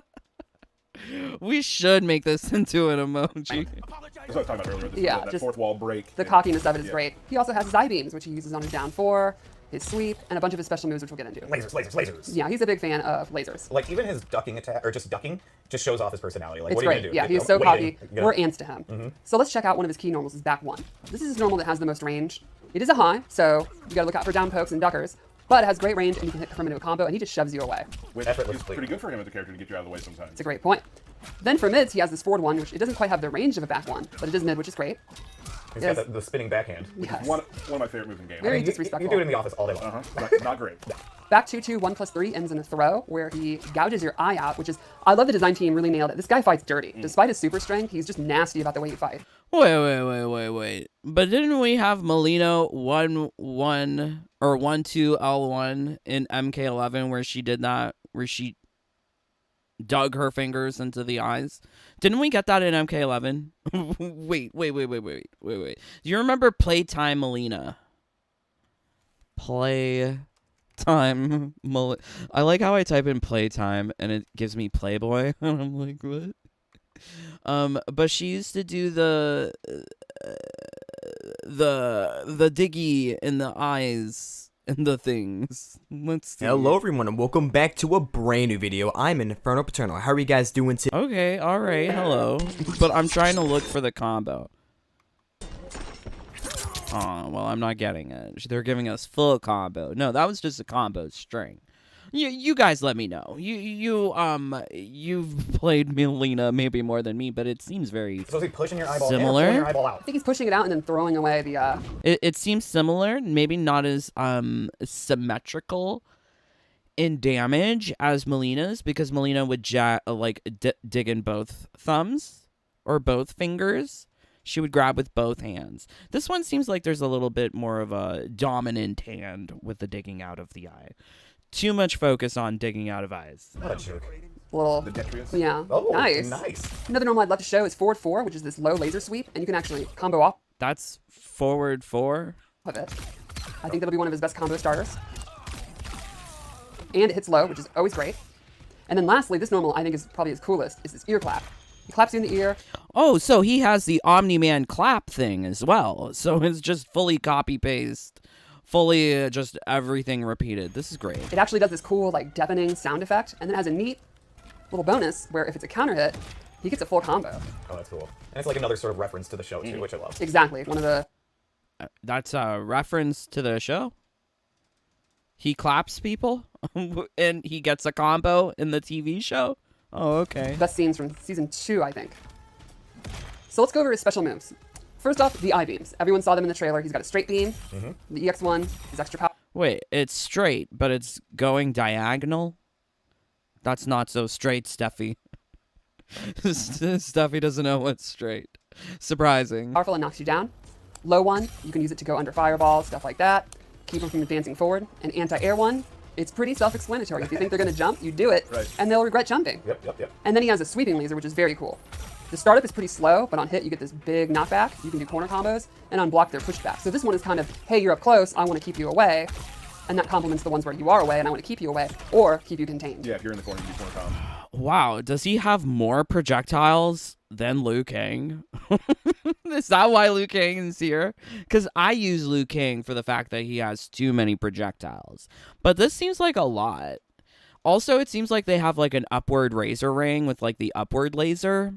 [SPEAKER 1] We should make this into an emoji.
[SPEAKER 4] That's what I was talking about earlier. That
[SPEAKER 6] just
[SPEAKER 4] fourth wall break.
[SPEAKER 6] The cockiness of it is great. He also has his I-beams, which he uses on his down 4, his sweep, and a bunch of his special moves, which we'll get into.
[SPEAKER 5] Lasers.
[SPEAKER 6] Yeah, he's a big fan of lasers.
[SPEAKER 5] Like, even his ducking attack, or just ducking, just shows off his personality. Like,
[SPEAKER 6] It's
[SPEAKER 5] what are you
[SPEAKER 6] great.
[SPEAKER 5] going to do?
[SPEAKER 6] Yeah, he's so cocky. We're ants to him. So let's check out one of his key normals, his back 1. This is his normal that has the most range. It is a high, so you gotta look out for down pokes and duckers, but it has great range and you can hit from into a combo and he just shoves you away.
[SPEAKER 4] Which is pretty good for him as a character to get you out of the way sometimes.
[SPEAKER 6] It's a great point. Then for mids, he has this forward 1, which it doesn't quite have the range of a back 1, but it is mid, which is great.
[SPEAKER 5] He's
[SPEAKER 6] Yes.
[SPEAKER 5] got the spinning backhand.
[SPEAKER 6] Yes.
[SPEAKER 4] One of my favorite moves in games.
[SPEAKER 6] Very
[SPEAKER 5] You
[SPEAKER 6] disrespectful.
[SPEAKER 5] do it in the office all day long.
[SPEAKER 4] Not great.
[SPEAKER 6] Back 2-2, 1+3 ends in a throw where he gouges your eye out, which is, I love the design team really nailed it. This guy fights dirty. Despite his super strength, he's just nasty about the way he fights.
[SPEAKER 1] Wait. But didn't we have Molino 1-1 or 1-2 L1 in MK11 where she did that, where she dug her fingers into the eyes? Didn't we get that in MK11? Wait. Do you remember Playtime Molina? Playtime. I like how I type in Playtime and it gives me Playboy. And I'm like, what? But she used to do the diggy in the eyes and the things. Let's see.
[SPEAKER 12] Hello everyone and welcome back to a brand new video. I'm Inferno Paternal. How are you guys doing today?
[SPEAKER 1] Okay, alright, hello. But I'm trying to look for the combo. Oh, well, I'm not getting it. They're giving us full combo. No, that was just a combo string. You guys let me know. You've played Melina maybe more than me, but it seems very
[SPEAKER 5] So is he pushing your eyeball
[SPEAKER 1] similar.
[SPEAKER 5] in or pulling your eyeball out?
[SPEAKER 6] I think he's pushing it out and then throwing away the,
[SPEAKER 1] It seems similar, maybe not as symmetrical in damage as Melina's, because Melina would dig in both thumbs or both fingers. She would grab with both hands. This one seems like there's a little bit more of a dominant hand with the digging out of the eye. Too much focus on digging out of eyes.
[SPEAKER 5] What a jerk.
[SPEAKER 6] little,
[SPEAKER 4] The Detrius?
[SPEAKER 6] yeah,
[SPEAKER 5] Oh,
[SPEAKER 6] nice. Another normal I'd love to show is forward 4, which is this low laser sweep, and you can actually combo off
[SPEAKER 1] That's forward 4.
[SPEAKER 6] of it. I think that'll be one of his best combo starters. And it hits low, which is always great. And then lastly, this normal I think is probably his coolest, is this ear clap. He claps you in the ear.
[SPEAKER 1] Oh, so he has the Omni-Man clap thing as well. So it's just fully copy-paste. Fully just everything repeated. This is great.
[SPEAKER 6] It actually does this cool, like, deafening sound effect, and then it has a neat little bonus where if it's a counter hit, he gets a full combo.
[SPEAKER 5] Oh, that's cool. And it's like another sort of reference to the show, too, which I love.
[SPEAKER 6] Exactly. One of the...
[SPEAKER 1] That's a reference to the show? He claps people? And he gets a combo in the TV show? Oh, okay.
[SPEAKER 6] best scenes from season 2, I think. So let's go over his special moves. First off, the I-beams. Everyone saw them in the trailer. He's got a straight beam. The EX1 is extra power.
[SPEAKER 1] Wait, it's straight, but it's going diagonal? That's not so straight, Steffi. Steffi doesn't know what's straight. Surprising.
[SPEAKER 6] Powerful and knocks you down. Low one, you can use it to go under fireballs, stuff like that. Keep them from advancing forward. An anti-air one, it's pretty self-explanatory. If you think they're going to jump, you do it, and they'll regret jumping.
[SPEAKER 5] Yep.
[SPEAKER 6] And then he has a sweeping laser, which is very cool. The startup is pretty slow, but on hit, you get this big knockback. You can do corner combos, and on block, they're pushed back. So this one is kind of, hey, you're up close, I want to keep you away. And that complements the ones where you are away, and I want to keep you away, or keep you contained.
[SPEAKER 4] Yeah, if you're in the corner, you do corner combo.
[SPEAKER 1] Wow, does he have more projectiles than Liu Kang? Is that why Liu Kang is here? Because I use Liu Kang for the fact that he has too many projectiles. But this seems like a lot. Also, it seems like they have like an upward razor ring with like the upward laser.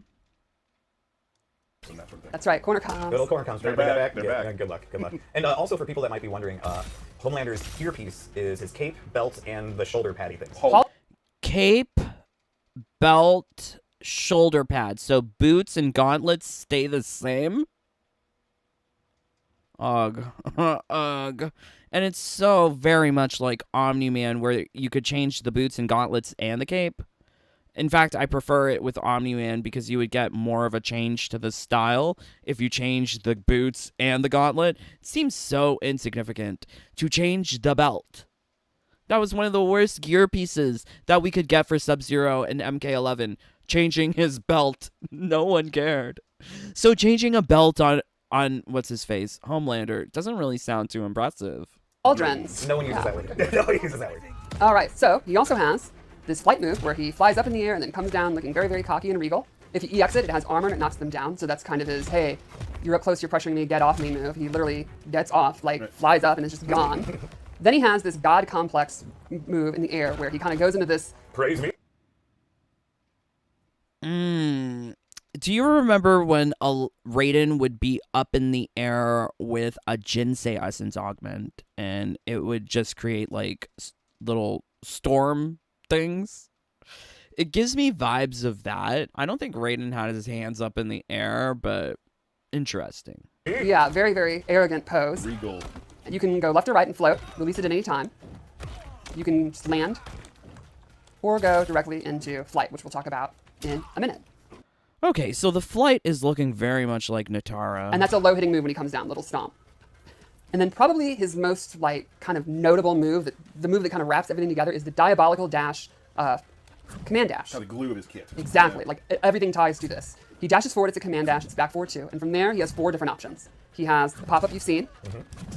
[SPEAKER 6] That's right, corner comms.
[SPEAKER 5] Little corner comes,
[SPEAKER 4] They're
[SPEAKER 5] bring that
[SPEAKER 4] back,
[SPEAKER 5] back.
[SPEAKER 4] they're
[SPEAKER 5] Yeah,
[SPEAKER 4] back.
[SPEAKER 5] good luck. And also for people that might be wondering, Homelander's earpiece is his cape, belt, and the shoulder paddy things.
[SPEAKER 1] Cape, belt, shoulder pads. So boots and gauntlets stay the same? Ugh. Ugh. And it's so very much like Omni-Man where you could change the boots and gauntlets and the cape. In fact, I prefer it with Omni-Man because you would get more of a change to the style if you change the boots and the gauntlet. It seems so insignificant to change the belt. That was one of the worst gear pieces that we could get for Sub-Zero and MK11. Changing his belt. No one cared. So changing a belt on what's his face? Homelander doesn't really sound too impressive.
[SPEAKER 6] Aldrins.
[SPEAKER 5] No one uses that word. No one uses that word.
[SPEAKER 6] All right, so he also has this flight move where he flies up in the air and then comes down looking very, very cocky and regal. If you EX it has armor and it knocks them down, so that's kind of his, hey, you're up close, you're pressuring me, get off me move. He literally gets off, like flies up and is just gone. Then he has this God complex move in the air where he kind of goes into this...
[SPEAKER 5] Praise me.
[SPEAKER 1] Do you remember when a Raiden would be up in the air with a Jinsei essence augment and it would just create like little storm things? It gives me vibes of that. I don't think Raiden had his hands up in the air, but Interesting.
[SPEAKER 6] Yeah, very, very arrogant pose.
[SPEAKER 4] Regal.
[SPEAKER 6] You can go left or right and float, release it at any time. You can just land or go directly into flight, which we'll talk about in a minute.
[SPEAKER 1] Okay, so the flight is looking very much like Natara.
[SPEAKER 6] And that's a low-hitting move when he comes down, little stomp. And then probably his most like kind of notable move, the move that kind of wraps everything together, is the diabolical dash, command dash.
[SPEAKER 4] Kind of the glue of his kit.
[SPEAKER 6] Exactly,
[SPEAKER 4] Yeah.
[SPEAKER 6] like everything ties to this. He dashes forward, it's a command dash, it's back forward too. And from there, he has 4 different options. He has the pop-up you've seen,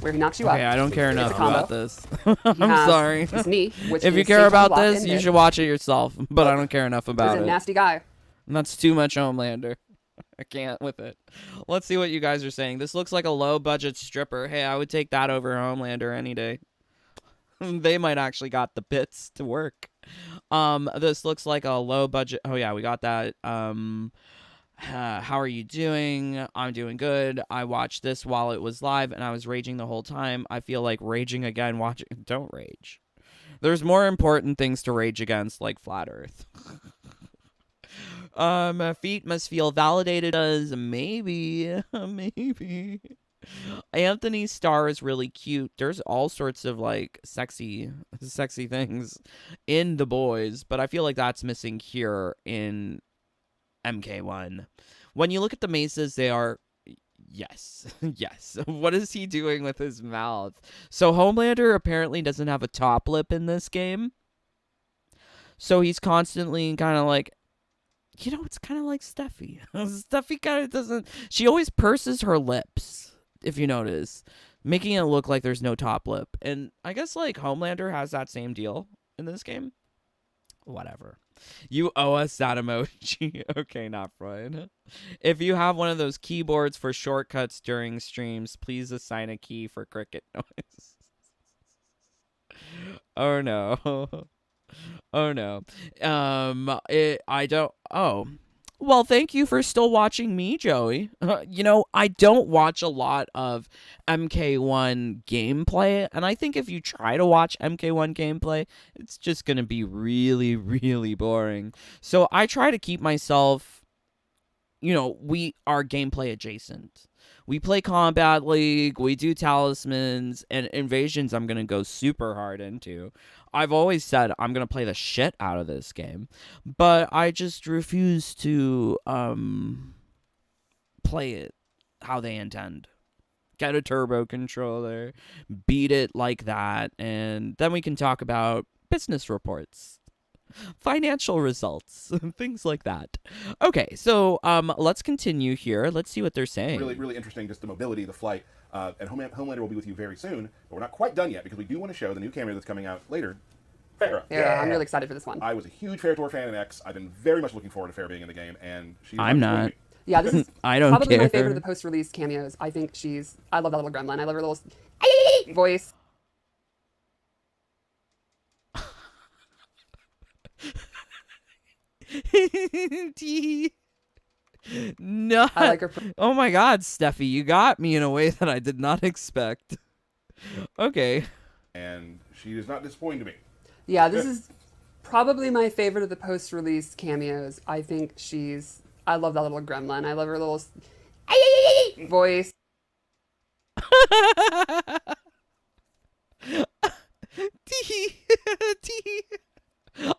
[SPEAKER 6] where he knocks you up.
[SPEAKER 1] Okay, I don't care
[SPEAKER 6] It's a
[SPEAKER 1] enough
[SPEAKER 6] combo.
[SPEAKER 1] about this.
[SPEAKER 6] He
[SPEAKER 1] I'm
[SPEAKER 6] has
[SPEAKER 1] sorry.
[SPEAKER 6] his knee, which
[SPEAKER 1] If you
[SPEAKER 6] is
[SPEAKER 1] care
[SPEAKER 6] safe
[SPEAKER 1] about
[SPEAKER 6] to block
[SPEAKER 1] this,
[SPEAKER 6] and
[SPEAKER 1] you
[SPEAKER 6] hit.
[SPEAKER 1] should watch it yourself. But I don't care enough about
[SPEAKER 6] He's
[SPEAKER 1] it.
[SPEAKER 6] a nasty guy.
[SPEAKER 1] And that's too much Homelander. I can't with it. Let's see what you guys are saying. This looks like a low-budget stripper. Hey, I would take that over Homelander any day. They might actually got the bits to work. This looks like a low-budget... Oh, yeah, we got that. How are you doing? I'm doing good. I watched this while it was live, and I was raging the whole time. I feel like raging again watching... Don't rage. There's more important things to rage against, like Flat Earth. Feet must feel validated as maybe. Anthony's star is really cute. There's all sorts of like sexy things in the boys, but I feel like that's missing here in MK1. When you look at the Mesas, they are yes. What is he doing with his mouth? So Homelander apparently doesn't have a top lip in this game. So he's constantly kind of like, you know, it's kind of like Steffi. Steffi kind of doesn't... She always purses her lips, if you notice, making it look like there's no top lip. And I guess, like, Homelander has that same deal in this game. Whatever. You owe us that emoji. Okay, not Freud. If you have one of those keyboards for shortcuts during streams, please assign a key for cricket noise. Oh, no. Oh no. I don't. Oh. Well, thank you for still watching me, Joey. You know, I don't watch a lot of MK1 gameplay, and I think if you try to watch MK1 gameplay, it's just going to be really, really boring. So I try to keep myself, you know, we are gameplay adjacent. We play Combat League, we do talismans, and invasions I'm going to go super hard into. I've always said I'm going to play the shit out of this game, but I just refuse to play it how they intend. Get a turbo controller, beat it like that, and then we can talk about business reports. Financial results, things like that. Okay, so let's continue here. Let's see what they're saying.
[SPEAKER 4] Really, really interesting, just the mobility, the flight. And Homelander will be with you very soon, but we're not quite done yet because we do want to show the new cameo that's coming out later. Farah.
[SPEAKER 6] Yeah, I'm really excited for this one.
[SPEAKER 4] I was a huge Farah fan in X. I've been very much looking forward to Farah being in the game, and she's
[SPEAKER 1] I'm not.
[SPEAKER 6] Yeah, this is
[SPEAKER 1] I don't
[SPEAKER 6] probably
[SPEAKER 1] care.
[SPEAKER 6] my favorite of the post-release cameos. I think I love that little gremlin. I love her little voice.
[SPEAKER 1] No.
[SPEAKER 6] I like her.
[SPEAKER 1] Oh my God, Steffi, you got me in a way that I did not expect. Okay.
[SPEAKER 4] And she is not disappointing to me.
[SPEAKER 6] Yeah, this is probably my favorite of the post-release cameos. I think I love that little gremlin. I love her little voice.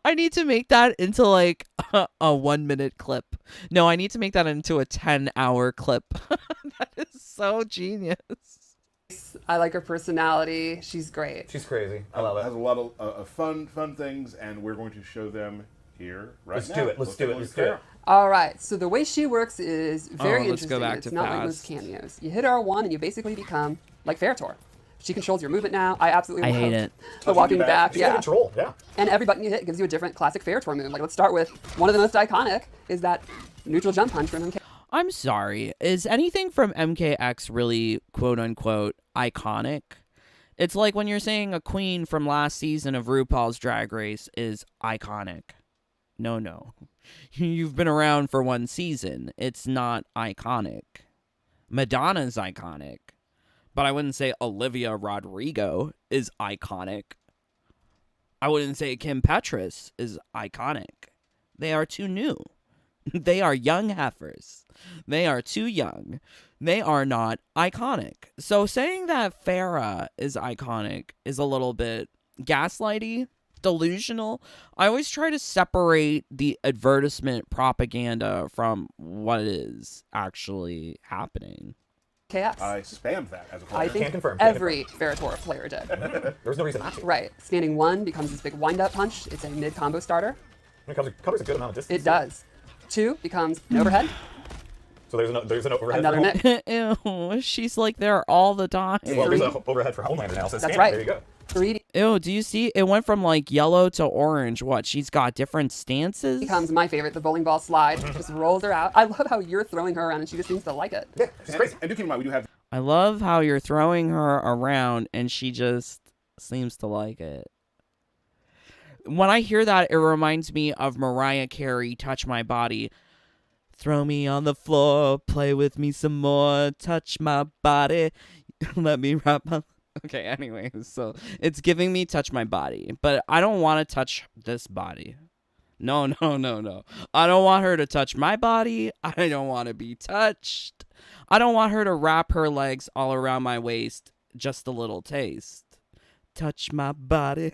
[SPEAKER 1] I need to make that into like a 1-minute clip. No, I need to make that into a 10-hour clip. That is so genius.
[SPEAKER 6] I like her personality. She's great.
[SPEAKER 5] She's crazy. I love it.
[SPEAKER 4] Has a lot of fun things, and we're going to show them here right
[SPEAKER 5] Let's
[SPEAKER 4] now.
[SPEAKER 5] do it. Let's do it.
[SPEAKER 6] All right. So the way she works is very
[SPEAKER 1] let's
[SPEAKER 6] interesting.
[SPEAKER 1] go back
[SPEAKER 6] It's
[SPEAKER 1] to
[SPEAKER 6] not like most cameos. You hit R1 and you basically become like Ferritor. She controls your movement now. I absolutely love
[SPEAKER 1] hate it.
[SPEAKER 6] The walking back.
[SPEAKER 5] Yeah. Control. Yeah.
[SPEAKER 6] And every button you hit gives you a different classic Ferritor move. Like let's start with one of the most iconic is that neutral jump punch from MK.
[SPEAKER 1] I'm sorry. Is anything from MKX really quote unquote iconic? It's like when you're saying a queen from last season of RuPaul's Drag Race is iconic. No. You've been around for one season. It's not iconic. Madonna's iconic. But I wouldn't say Olivia Rodrigo is iconic. I wouldn't say Kim Petras is iconic. They are too new. They are young heifers. They are too young. They are not iconic. So saying that Farah is iconic is a little bit gaslighty, delusional. I always try to separate the advertisement propaganda from what is actually happening.
[SPEAKER 6] KS.
[SPEAKER 4] I spammed that as a player.
[SPEAKER 6] I think
[SPEAKER 5] Can't confirm.
[SPEAKER 6] every Ferrotor player did.
[SPEAKER 5] There's no reason not to.
[SPEAKER 6] Right. Standing 1 becomes this big wind-up punch. It's a mid-combo starter.
[SPEAKER 5] It covers a good amount of distance.
[SPEAKER 6] It does. 2 becomes an overhead.
[SPEAKER 5] So there's an overhead.
[SPEAKER 6] Another
[SPEAKER 5] for
[SPEAKER 6] mid.
[SPEAKER 1] Ew, she's like there all the time.
[SPEAKER 5] Well, there's an overhead for Homelander now. So
[SPEAKER 6] That's
[SPEAKER 5] scan it.
[SPEAKER 6] right.
[SPEAKER 5] There you go.
[SPEAKER 6] 3
[SPEAKER 1] Ew, do you see? It went from like yellow to orange. What? She's got different stances?
[SPEAKER 6] becomes my favorite, the bowling ball slide. Just rolls her out. I love how you're throwing her around and she just seems to like it.
[SPEAKER 5] Yeah, she's crazy.
[SPEAKER 4] And do keep in mind, we do have
[SPEAKER 1] I love how you're throwing her around and she just seems to like it. When I hear that, it reminds me of Mariah Carey, Touch My Body. Throw me on the floor, play with me some more, touch my body, let me wrap my... Okay, anyways, so it's giving me Touch My Body, but I don't want to touch this body. No. I don't want her to touch my body. I don't want to be touched. I don't want her to wrap her legs all around my waist. Just a little taste. Touch my body.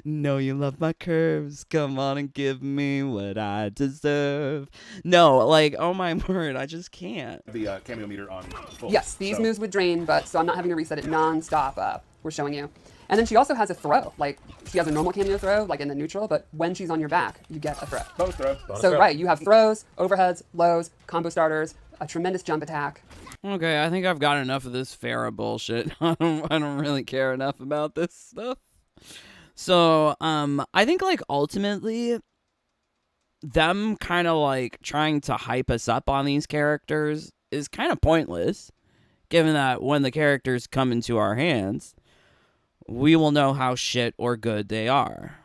[SPEAKER 1] Know you love my curves. Come on and give me what I deserve. No, like, oh my word, I just can't.
[SPEAKER 4] the cameo meter on full.
[SPEAKER 6] Yes, these
[SPEAKER 4] So-
[SPEAKER 6] moves would drain, but so I'm not having to reset it non-stop. We're showing you. And then she also has a throw. Like, she has a normal cameo throw, like in the neutral, but when she's on your back, you get a throw.
[SPEAKER 4] Bonus throw.
[SPEAKER 6] So, right, you have throws, overheads, lows, combo starters, a tremendous jump attack.
[SPEAKER 1] Okay, I think I've got enough of this Farah bullshit. I don't really care enough about this stuff. So, I think, like, ultimately, them kind of, like, trying to hype us up on these characters is kind of pointless, given that when the characters come into our hands, we will know how shit or good they are.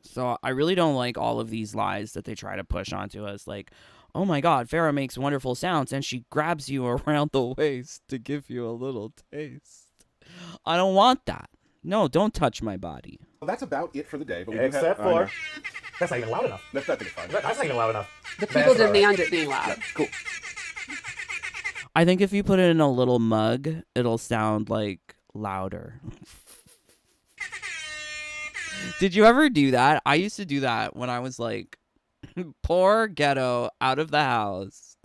[SPEAKER 1] So, I really don't like all of these lies that they try to push onto us, like, oh my god, Farah makes wonderful sounds, and she grabs you around the waist to give you a little taste. I don't want that. No, don't touch my body.
[SPEAKER 4] Well, that's about it for the day. But we
[SPEAKER 5] Except
[SPEAKER 4] do have,
[SPEAKER 5] for... That's not even loud enough.
[SPEAKER 4] That's fine.
[SPEAKER 5] That's not even loud enough.
[SPEAKER 6] The people
[SPEAKER 5] That's all right.
[SPEAKER 6] demand it being loud.
[SPEAKER 4] Cool.
[SPEAKER 1] I think if you put it in a little mug, it'll sound like louder. Did you ever do that? I used to do that when I was like poor ghetto out of the house.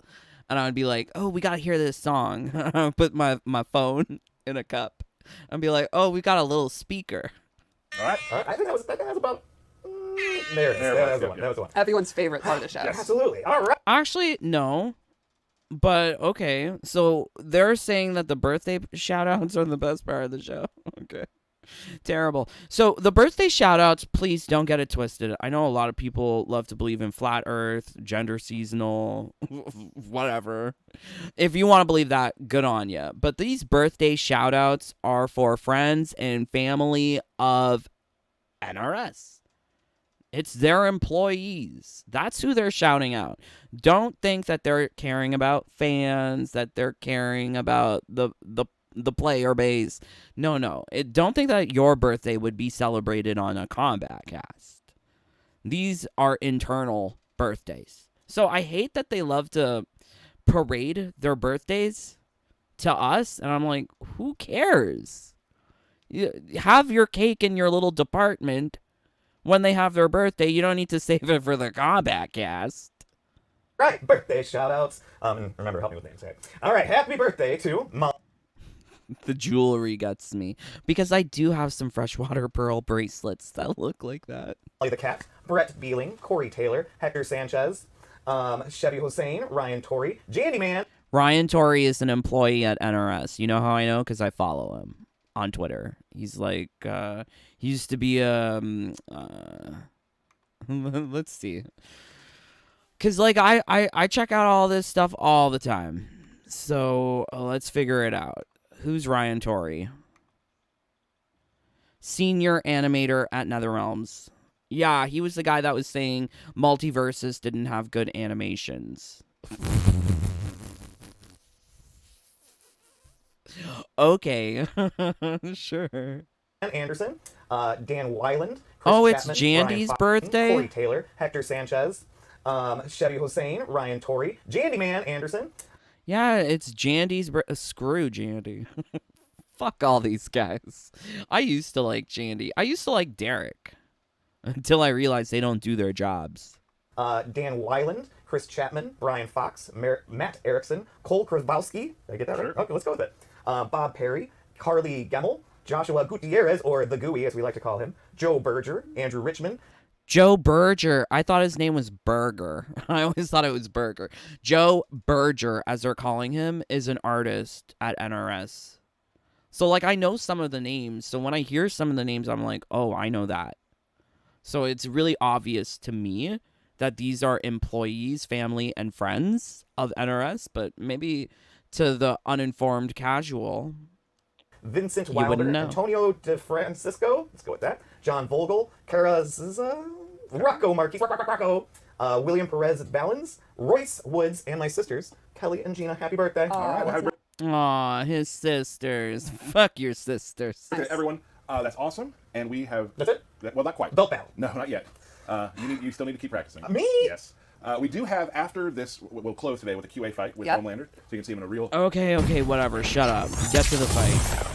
[SPEAKER 1] And I would be like, oh, we got to hear this song. I would put my phone in a cup and be like, oh, we got a little speaker.
[SPEAKER 5] All right. I think that was about... there it is. That was the one. That was the one.
[SPEAKER 6] Everyone's favorite part of the show.
[SPEAKER 5] Absolutely. All right.
[SPEAKER 1] Actually, no. But, okay. So they're saying that the birthday shout-outs are the best part of the show. Okay. Terrible. So the birthday shout-outs, please don't get it twisted. I know a lot of people love to believe in flat earth, gender seasonal, whatever. If you want to believe that, good on you. But these birthday shout-outs are for friends and family of NRS. It's their employees. That's who they're shouting out. Don't think that they're caring about fans, that they're caring about the player base. No. Don't think that your birthday would be celebrated on a Kombat cast. These are internal birthdays. So I hate that they love to parade their birthdays to us. And I'm like, who cares? You have your cake in your little department. When they have their birthday, you don't need to save it for the Kombat cast.
[SPEAKER 5] Right. Birthday shout-outs. Remember, help me with names, right? All right. Happy birthday to Mom.
[SPEAKER 1] The jewelry gets me. Because I do have some freshwater pearl bracelets that look like that.
[SPEAKER 5] Molly the Cat, Brett Beeling, Corey Taylor, Hector Sanchez, Chevy Hossein, Ryan Torrey, Jandy Man.
[SPEAKER 1] Ryan Torrey is an employee at NRS. You know how I know? Because I follow him on Twitter. He's like, he used to be let's see. Because, like, I check out all this stuff all the time. So, let's figure it out. Who's Ryan Torrey? Senior animator at NetherRealms. Yeah, he was the guy that was saying multiverses didn't have good animations. Okay. Sure.
[SPEAKER 5] Anderson, Dan Weiland, Chris
[SPEAKER 1] Oh, it's
[SPEAKER 5] Chapman,
[SPEAKER 1] Jandy's
[SPEAKER 5] Brian Fox,
[SPEAKER 1] birthday?
[SPEAKER 5] Corey Taylor, Hector Sanchez, Chevy Hossein, Ryan Torrey, Jandy Man Anderson.
[SPEAKER 1] Yeah, it's Jandy's. Screw Jandy. Fuck all these guys. I used to like Jandy. I used to like Derek. Until I realized they don't do their jobs.
[SPEAKER 5] Dan Weiland, Chris Chapman, Brian Fox, Matt Erickson, Cole Krasbowski. Did I get that right? Okay, let's go with it. Bob Perry, Carly Gemmel, Joshua Gutierrez, or the Gooey as we like to call him, Joe Berger, Andrew Richmond.
[SPEAKER 1] Joe Berger. I thought his name was Burger. I always thought it was Burger. Joe Berger, as they're calling him, is an artist at NRS. So, like, I know some of the names. So when I hear some of the names, I'm like, oh, I know that. So it's really obvious to me that these are employees, family, and friends of NRS, but maybe to the uninformed casual,
[SPEAKER 5] Vincent
[SPEAKER 1] you
[SPEAKER 5] Wilder,
[SPEAKER 1] wouldn't know.
[SPEAKER 5] Antonio DeFrancisco, let's go with that, John Vogel, Rocco Marquis, William Perez Valens, Royce Woods, and my sisters, Kelly and Gina. Happy birthday.
[SPEAKER 4] All right, well, happy birthday.
[SPEAKER 1] Aw, his sisters. Fuck your sisters.
[SPEAKER 4] Everyone. That's awesome. And we have...
[SPEAKER 5] That's it?
[SPEAKER 4] Well, not quite.
[SPEAKER 5] Belt battle.
[SPEAKER 4] No, not yet. You still need to keep practicing.
[SPEAKER 5] Me?
[SPEAKER 4] Yes. We do have, after this, we'll close today with a QA fight with Homelander, so you can see him in a real...
[SPEAKER 1] Okay, whatever. Shut up. Get to the fight.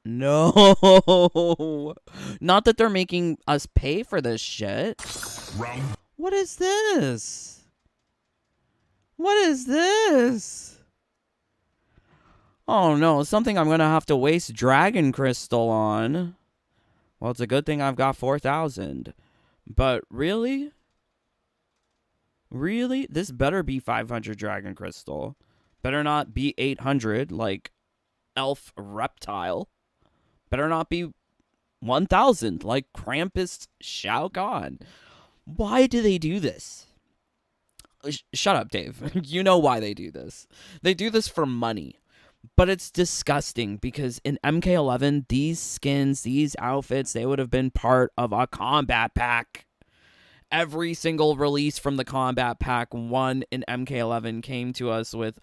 [SPEAKER 1] No. Not that they're making us pay for this shit. What is this? What is this? Oh no, something I'm gonna have to waste Dragon Crystal on. Well, it's a good thing I've got 4,000. But really? Really? This better be 500 Dragon Crystal. Better not be 800 like Elf Reptile. Better not be 1,000 like Krampus Shao Kahn. Why do they do this? Shut up, Dave. You know why they do this. They do this for money. But it's disgusting because in MK11, these skins, these outfits, they would have been part of a combat pack. Every single release from the combat pack 1 in MK11 came to us with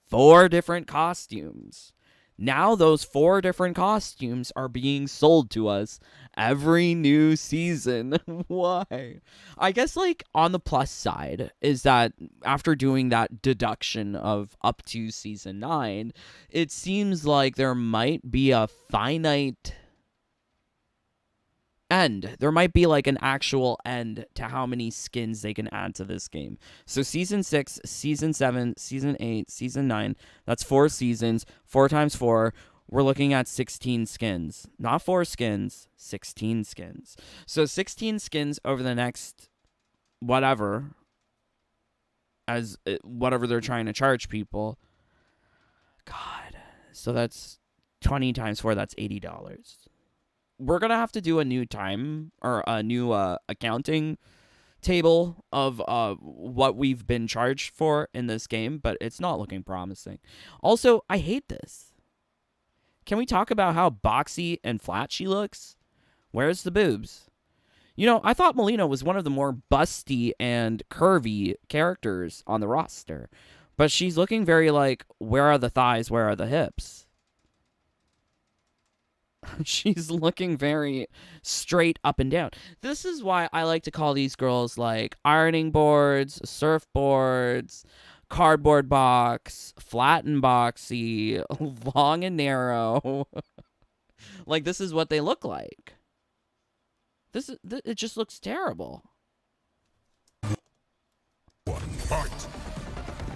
[SPEAKER 1] 4 different costumes. Now those 4 different costumes are being sold to us every new season. Why? I guess, like, on the plus side is that after doing that deduction of up to season 9, it seems like there might be a finite end. There might be like an actual end to how many skins they can add to this game. So season 6, season 7, season 8, season 9, that's 4 seasons, 4 times 4, we're looking at 16 skins. Not 4 skins, 16 skins. So 16 skins over the next whatever, as whatever they're trying to charge people. God. So that's 20 times 4, that's $80. We're going to have to do a new time or a new accounting table of what we've been charged for in this game, but it's not looking promising. Also, I hate this. Can we talk about how boxy and flat she looks? Where's the boobs? You know, I thought Melina was one of the more busty and curvy characters on the roster, but she's looking very like, where are the thighs, where are the hips? She's looking very straight up and down. This is why I like to call these girls like ironing boards, surfboards, cardboard box, flat and boxy, long and narrow. Like, this is what they look like. It just looks terrible.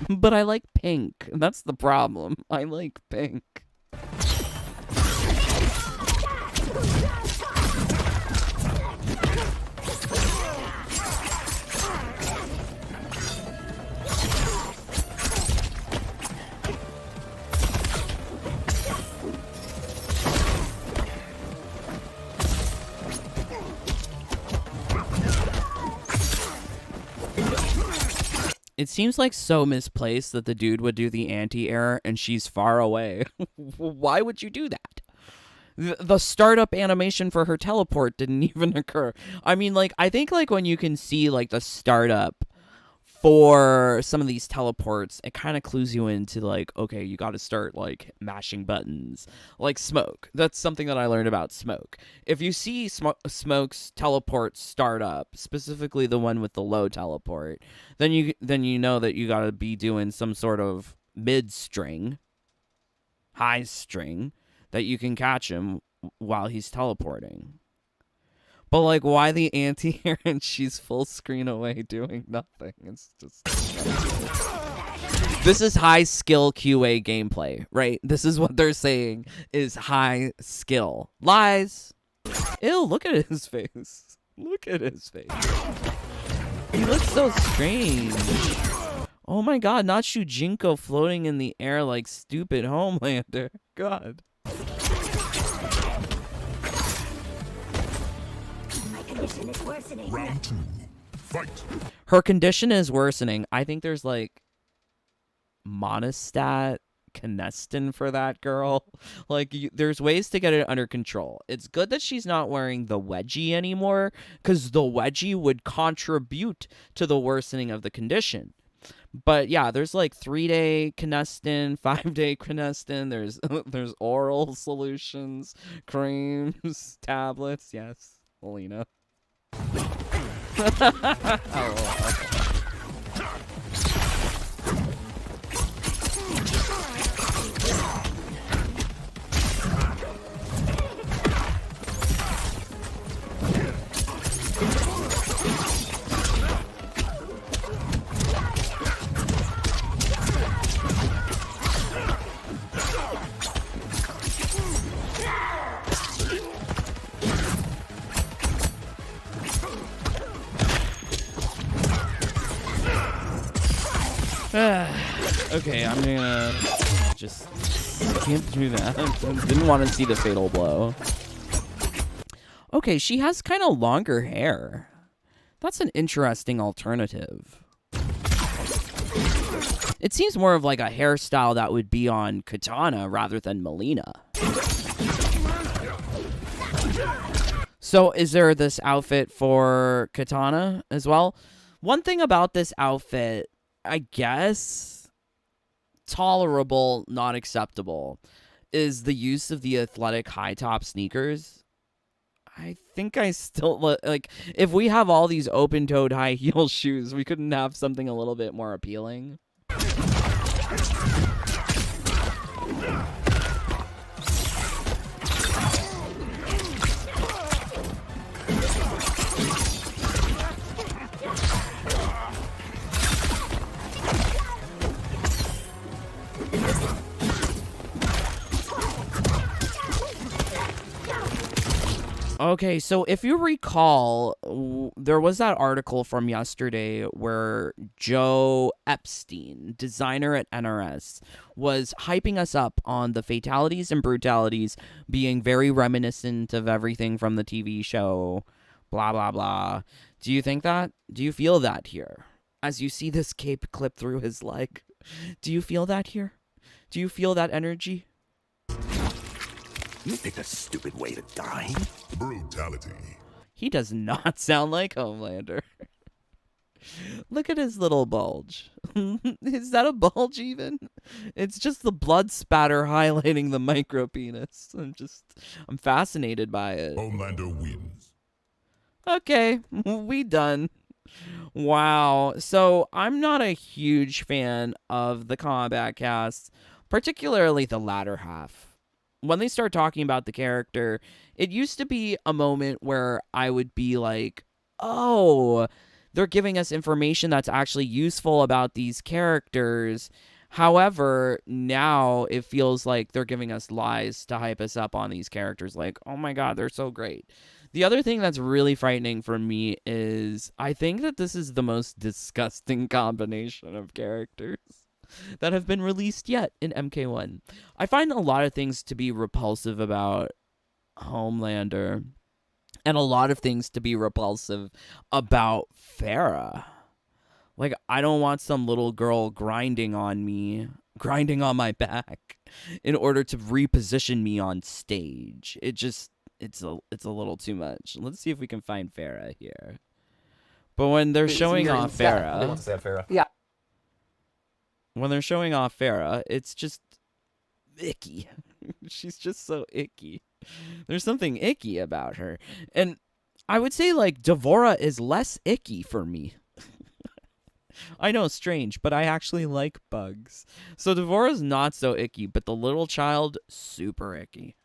[SPEAKER 1] But I like pink. That's the problem. I like pink. It seems like so misplaced that the dude would do the anti-air and she's far away. Why would you do that? The startup animation for her teleport didn't even occur. I mean, like, I think, like, when you can see, like, the startup for some of these teleports, it kind of clues you into like, okay, you got to start like mashing buttons, like Smoke. That's something that I learned about Smoke. If you see Smoke's teleport start up, specifically the one with the low teleport, then you know that you got to be doing some sort of mid string, high string that you can catch him while he's teleporting. But, like, why the anti-air and she's full screen away doing nothing? It's just... This is high skill QA gameplay, right? This is what they're saying is high skill. Lies. Ew, look at his face. Look at his face. He looks so strange. Oh my god, not Shujinko floating in the air like stupid Homelander. God.
[SPEAKER 13] Round 2. Fight.
[SPEAKER 1] Her condition is worsening. I think there's like monostat Canestin for that girl. Like there's ways to get it under control. It's good that she's not wearing the wedgie anymore, because the wedgie would contribute to the worsening of the condition. But yeah, there's like 3-day Canestin, 5-day Canestin. There's oral solutions, creams, tablets. Yes, Melina. Oh. Okay, I'm gonna just skip through that. Didn't want to see the fatal blow. Okay, she has kind of longer hair. That's an interesting alternative. It seems more of like a hairstyle that would be on Katana rather than Melina. So is there this outfit for Katana as well? One thing about this outfit, I guess, tolerable, not acceptable, is the use of the athletic high-top sneakers. I think I still, like, if we have all these open-toed high-heel shoes, we couldn't have something a little bit more appealing. Okay, so if you recall, there was that article from yesterday where Joe Epstein, designer at NRS, was hyping us up on the fatalities and brutalities being very reminiscent of everything from the TV show, blah, blah, blah. Do you think that? Do you feel that here? As you see this cape clip through his leg, do you feel that here? Do you feel that energy?
[SPEAKER 13] You picked a stupid way to die. Brutality.
[SPEAKER 1] He does not sound like Homelander. Look at his little bulge. Is that a bulge even? It's just the blood spatter highlighting the micro penis. I'm fascinated by it.
[SPEAKER 13] Homelander wins.
[SPEAKER 1] Okay, we done. Wow. So I'm not a huge fan of the Kombat cast, particularly the latter half. When they start talking about the character, it used to be a moment where I would be like, oh, they're giving us information that's actually useful about these characters. However, now it feels like they're giving us lies to hype us up on these characters. Like, oh my god, they're so great. The other thing that's really frightening for me is I think that this is the most disgusting combination of characters that have been released yet in MK1. I find a lot of things to be repulsive about Homelander, and a lot of things to be repulsive about Farah. Like, I don't want some little girl grinding on me, grinding on my back, in order to reposition me on stage. It's a little too much. Let's see if we can find Farah here. But when they're
[SPEAKER 6] It's
[SPEAKER 1] showing
[SPEAKER 6] weird.
[SPEAKER 1] off
[SPEAKER 6] Yeah.
[SPEAKER 5] They
[SPEAKER 1] Farah,
[SPEAKER 5] want to say Farah.
[SPEAKER 6] Yeah.
[SPEAKER 1] when they're showing off Farah, it's just icky. She's just so icky. There's something icky about her. And I would say, like, Devora is less icky for me. I know, strange, but I actually like bugs. So Devora's not so icky, but the little child, super icky.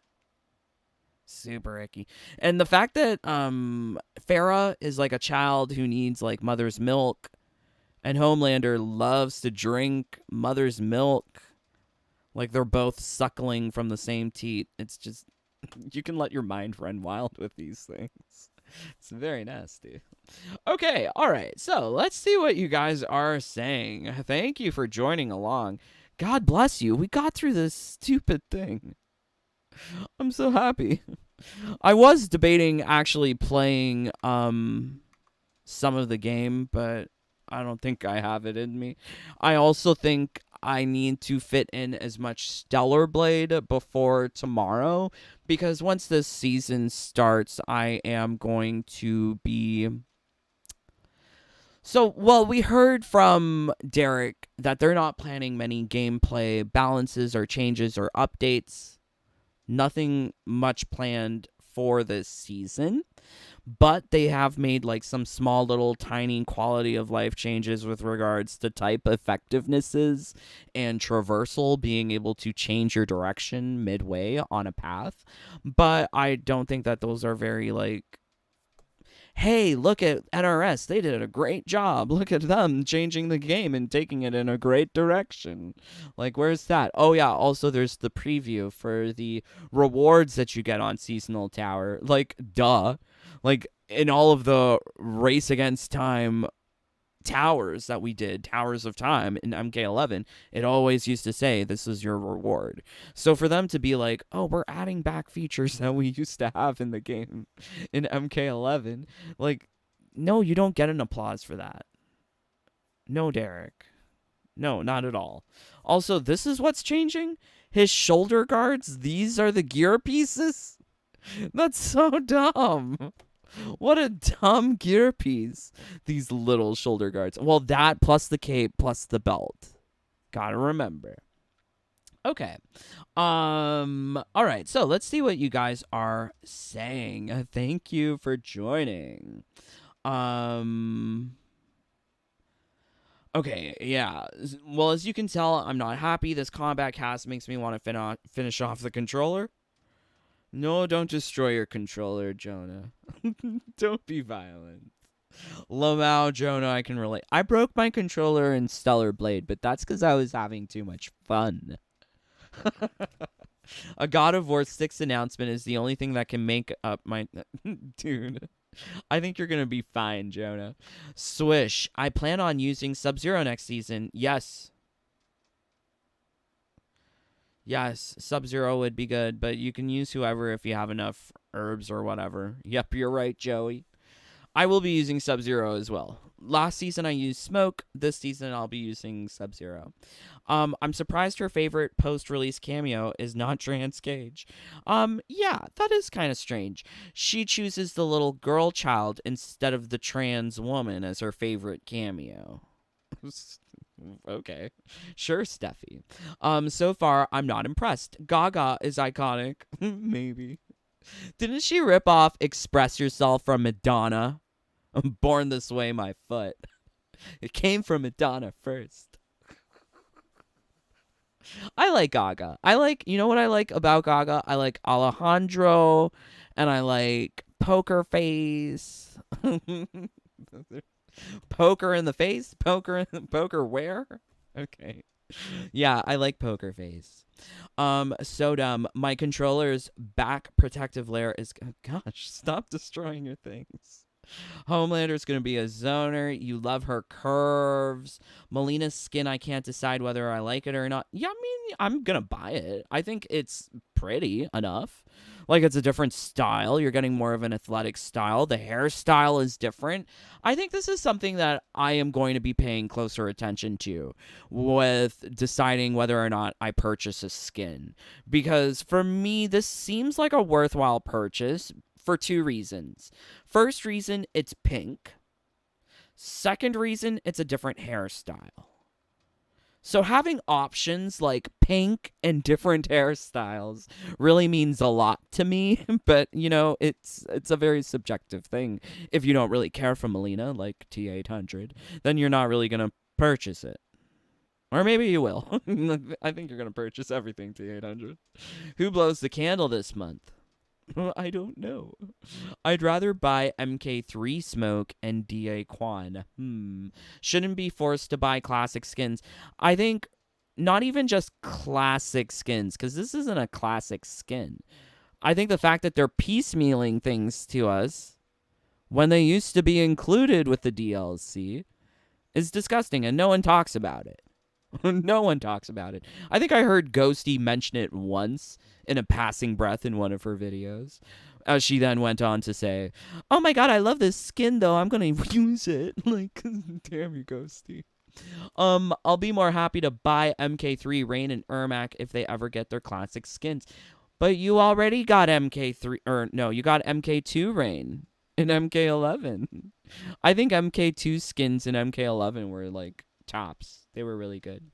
[SPEAKER 1] Super icky. And the fact that Farah is like a child who needs like mother's milk, and Homelander loves to drink mother's milk, like they're both suckling from the same teat. It's just, you can let your mind run wild with these things. It's very nasty. Okay, all right. So let's see what you guys are saying. Thank you for joining along. God bless you. We got through this stupid thing. I'm so happy. I was debating actually playing some of the game, but I don't think I have it in me. I also think I need to fit in as much Stellar Blade before tomorrow, because once this season starts, I am going to be... So, well, we heard from Derek that they're not planning many gameplay balances or changes or updates. Nothing much planned for this season, but they have made like some small little tiny quality of life changes with regards to type effectivenesses and traversal, being able to change your direction midway on a path. But I don't think that those are very like, hey, look at NRS, they did a great job. Look at them changing the game and taking it in a great direction. Like, where's that? Oh, yeah, also there's the preview for the rewards that you get on Seasonal Tower. Like, duh. Like, in all of the Race Against Time towers that we did, Towers of Time in MK11, it always used to say this is your reward. So for them to be like, oh, we're adding back features that we used to have in the game in MK11, like, no, you don't get an applause for that. No, Derek. No, not at all. Also, this is what's changing? His shoulder guards, these are the gear pieces? That's so dumb. What a dumb gear piece. These little shoulder guards. Well, that plus the cape plus the belt. Gotta remember. Okay. All right. So let's see what you guys are saying. Thank you for joining. Okay, yeah. Well, as you can tell, I'm not happy. This combat cast makes me want to finish off the controller. No, don't destroy your controller, Jonah. Don't be violent. Lamau, Jonah, I can relate. I broke my controller in Stellar Blade, but that's because I was having too much fun. A God of War 6 announcement is the only thing that can make up my... Dude, I think you're going to be fine, Jonah. Swish, I plan on using Sub-Zero next season. Yes. Yes, Sub-Zero would be good, but you can use whoever if you have enough herbs or whatever. Yep, you're right, Joey. I will be using Sub-Zero as well. Last season I used Smoke. This season I'll be using Sub-Zero. I'm surprised her favorite post-release cameo is not Trans Cage. Yeah, that is kind of strange. She chooses the little girl child instead of the trans woman as her favorite cameo. Okay. Sure, Steffi. So far, I'm not impressed. Gaga is iconic. Maybe. Didn't she rip off Express Yourself from Madonna? I'm born this way, my foot. It came from Madonna first. I like Gaga. You know what I like about Gaga? I like Alejandro, and I like Poker Face. Poker in the face? Poker where? Okay. Yeah, I like Poker Face. So dumb. My controller's back protective layer is... Gosh, stop destroying your things. Homelander's gonna be a zoner. You love her curves. Melina's skin, I can't decide whether I like it or not. Yeah, I mean, I'm gonna buy it. I think it's pretty enough. Like, it's a different style. You're getting more of an athletic style. The hairstyle is different. I think this is something that I am going to be paying closer attention to with deciding whether or not I purchase a skin. Because for me, this seems like a worthwhile purchase for two reasons. First reason, it's pink. Second reason, it's a different hairstyle. So having options like pink and different hairstyles really means a lot to me, but you know, it's a very subjective thing. If you don't really care for Melina, like T800, then you're not really going to purchase it. Or maybe you will. I think you're going to purchase everything T800. Who blows the candle this month? I don't know. I'd rather buy MK3 Smoke and DA Quan. Shouldn't be forced to buy classic skins. I think not even just classic skins, because this isn't a classic skin. I think the fact that they're piecemealing things to us when they used to be included with the DLC is disgusting, and no one talks about it. No one talks about it. I think I heard Ghosty mention it once in a passing breath in one of her videos. She then went on to say, "Oh my god, I love this skin though. I'm going to use it." Like, damn you, Ghosty. I'll be more happy to buy MK3 Rain and Ermac if they ever get their classic skins. But you already got MK3, or no, you got MK2 Rain in MK11. I think MK2 skins in MK11 were like tops. They were really good.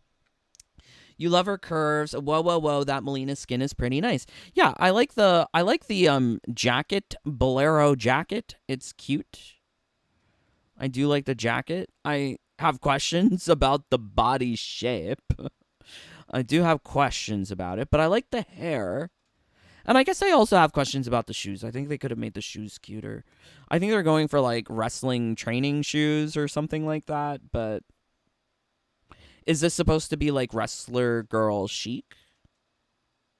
[SPEAKER 1] You love her curves. Whoa, whoa, whoa. That Melina skin is pretty nice. Yeah, I like the jacket, Bolero jacket. It's cute. I do like the jacket. I have questions about the body shape. I do have questions about it, but I like the hair. And I guess I also have questions about the shoes. I think they could have made the shoes cuter. I think they're going for like wrestling training shoes or something like that, but is this supposed to be like wrestler girl chic?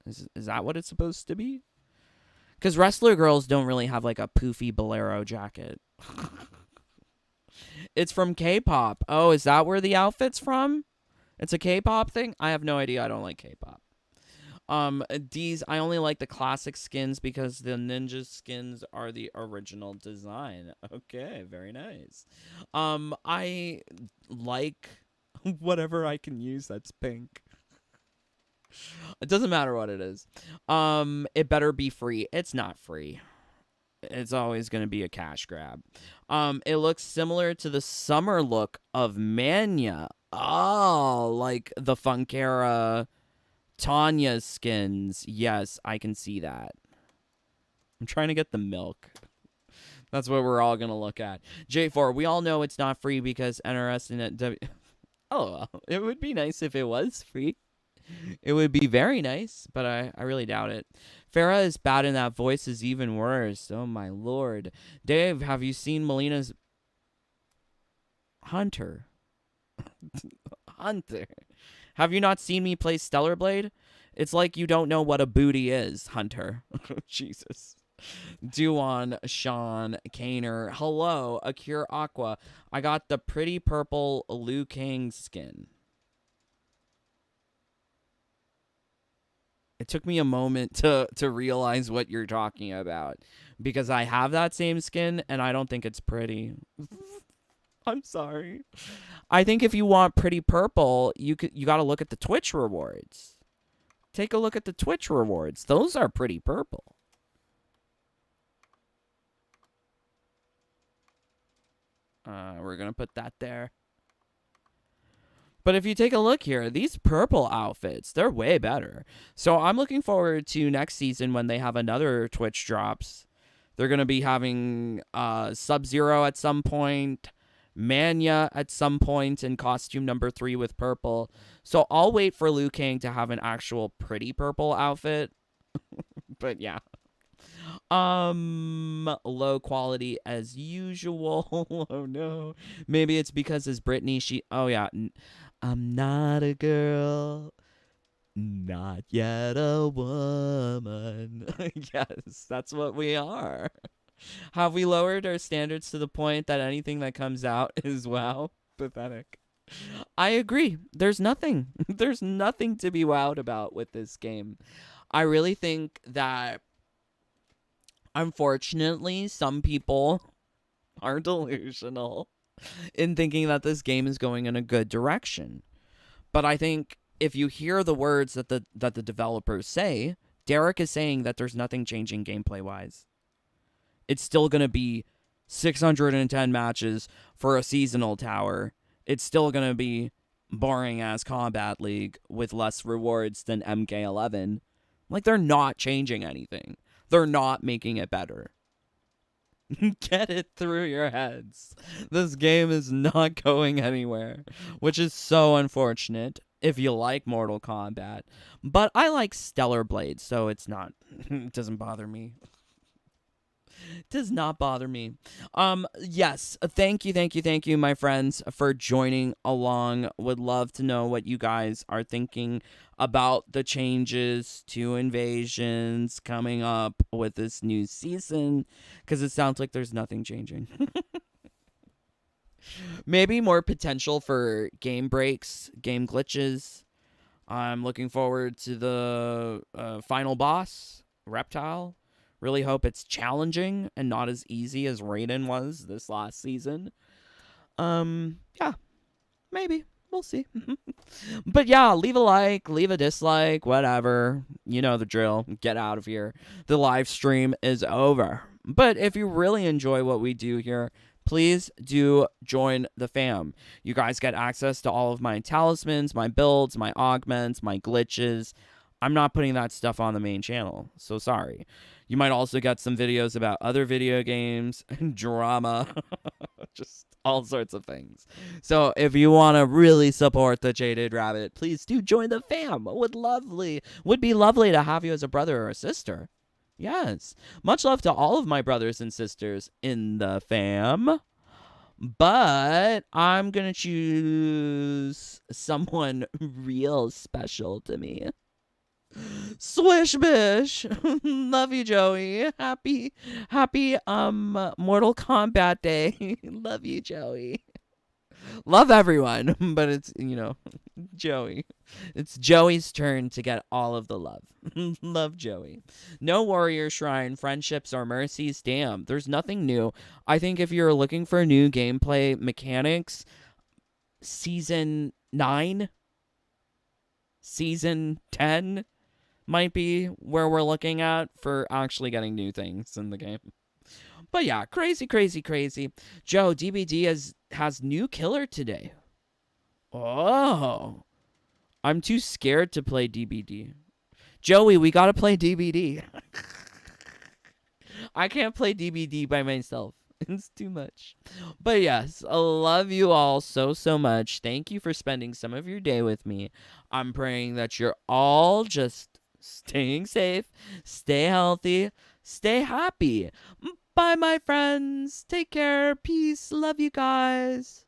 [SPEAKER 1] Is that what it's supposed to be? Because wrestler girls don't really have like a poofy bolero jacket. It's from K-pop. Oh, is that where the outfit's from? It's a K-pop thing? I have no idea. I don't like K-pop. These, I only like the classic skins because the ninja skins are the original design. Okay, very nice. I like whatever I can use that's pink. It doesn't matter what it is. It better be free. It's not free. It's always going to be a cash grab. It looks similar to the summer look of Mania. Oh, like the Funkera Tanya skins. Yes, I can see that. I'm trying to get the milk. That's what we're all going to look at. J4, we all know it's not free because NRS and Oh, well, it would be nice if it was free. It would be very nice, but I really doubt it. Farah is bad and that voice is even worse. Oh, my lord. Dave, have you seen Melina's Hunter? Hunter. Have you not seen me play Stellar Blade? It's like you don't know what a booty is, Hunter. Jesus. Duan, Sean, Kaner. Hello, Akira Aqua. I got the pretty purple Liu Kang skin. It took me a moment to realize what you're talking about. Because I have that same skin, and I don't think it's pretty. I'm sorry. I think if you want pretty purple, you gotta look at the Twitch rewards. Take a look at the Twitch rewards. Those are pretty purple. We're going to put that there. But if you take a look here, these purple outfits, they're way better. So I'm looking forward to next season when they have another Twitch drops. They're going to be having Sub-Zero at some point, Mania at some point in costume number 3 with purple. So I'll wait for Liu Kang to have an actual pretty purple outfit. But yeah. Low quality as usual. Oh no. Maybe it's because it's Britney. Oh yeah. I'm not a girl. Not yet a woman. Yes, that's what we are. Have we lowered our standards to the point that anything that comes out is wow? Pathetic. I agree. There's nothing. There's nothing to be wowed about with this game. I really think that unfortunately, some people are delusional in thinking that this game is going in a good direction. But I think if you hear the words that the developers say, Derek is saying that there's nothing changing gameplay-wise. It's still going to be 610 matches for a seasonal tower, it's still going to be boring as Combat League with less rewards than MK11. Like, they're not changing anything. They're not making it better. Get it through your heads. This game is not going anywhere, which is so unfortunate if you like Mortal Kombat. But I like Stellar Blade, so it doesn't bother me. Does not bother me. Yes, thank you, my friends, for joining along. Would love to know what you guys are thinking about the changes to Invasions coming up with this new season, because it sounds like there's nothing changing. Maybe more potential for game breaks, game glitches. I'm looking forward to the final boss, Reptile. Really hope it's challenging and not as easy as Raiden was this last season. Yeah, maybe. We'll see. But yeah, leave a like, leave a dislike, whatever. You know the drill. Get out of here. The live stream is over. But if you really enjoy what we do here, please do join the fam. You guys get access to all of my talismans, my builds, my augments, my glitches. I'm not putting that stuff on the main channel, so sorry. You might also get some videos about other video games, drama, just all sorts of things. So if you want to really support the Jaded Rabbit, please do join the fam. Would be lovely to have you as a brother or a sister. Yes. Much love to all of my brothers and sisters in the fam. But I'm going to choose someone real special to me. Swish Bish. Love you, Joey. Happy Mortal Kombat Day. Love you, Joey. Love everyone, but it's, Joey. It's Joey's turn to get all of the love. Love Joey. No warrior shrine, friendships, or mercies. Damn, there's nothing new. I think if you're looking for new gameplay mechanics, Season 9, Season 10 might be where we're looking at for actually getting new things in the game. But yeah, crazy. Joe, DBD has new killer today. Oh. I'm too scared to play DBD. Joey, we gotta play DBD. I can't play DBD by myself. It's too much. But yes, I love you all so much. Thank you for spending some of your day with me. I'm praying that you're all just staying safe, stay healthy, stay happy. Bye, my friends. Take care. Peace. Love you guys.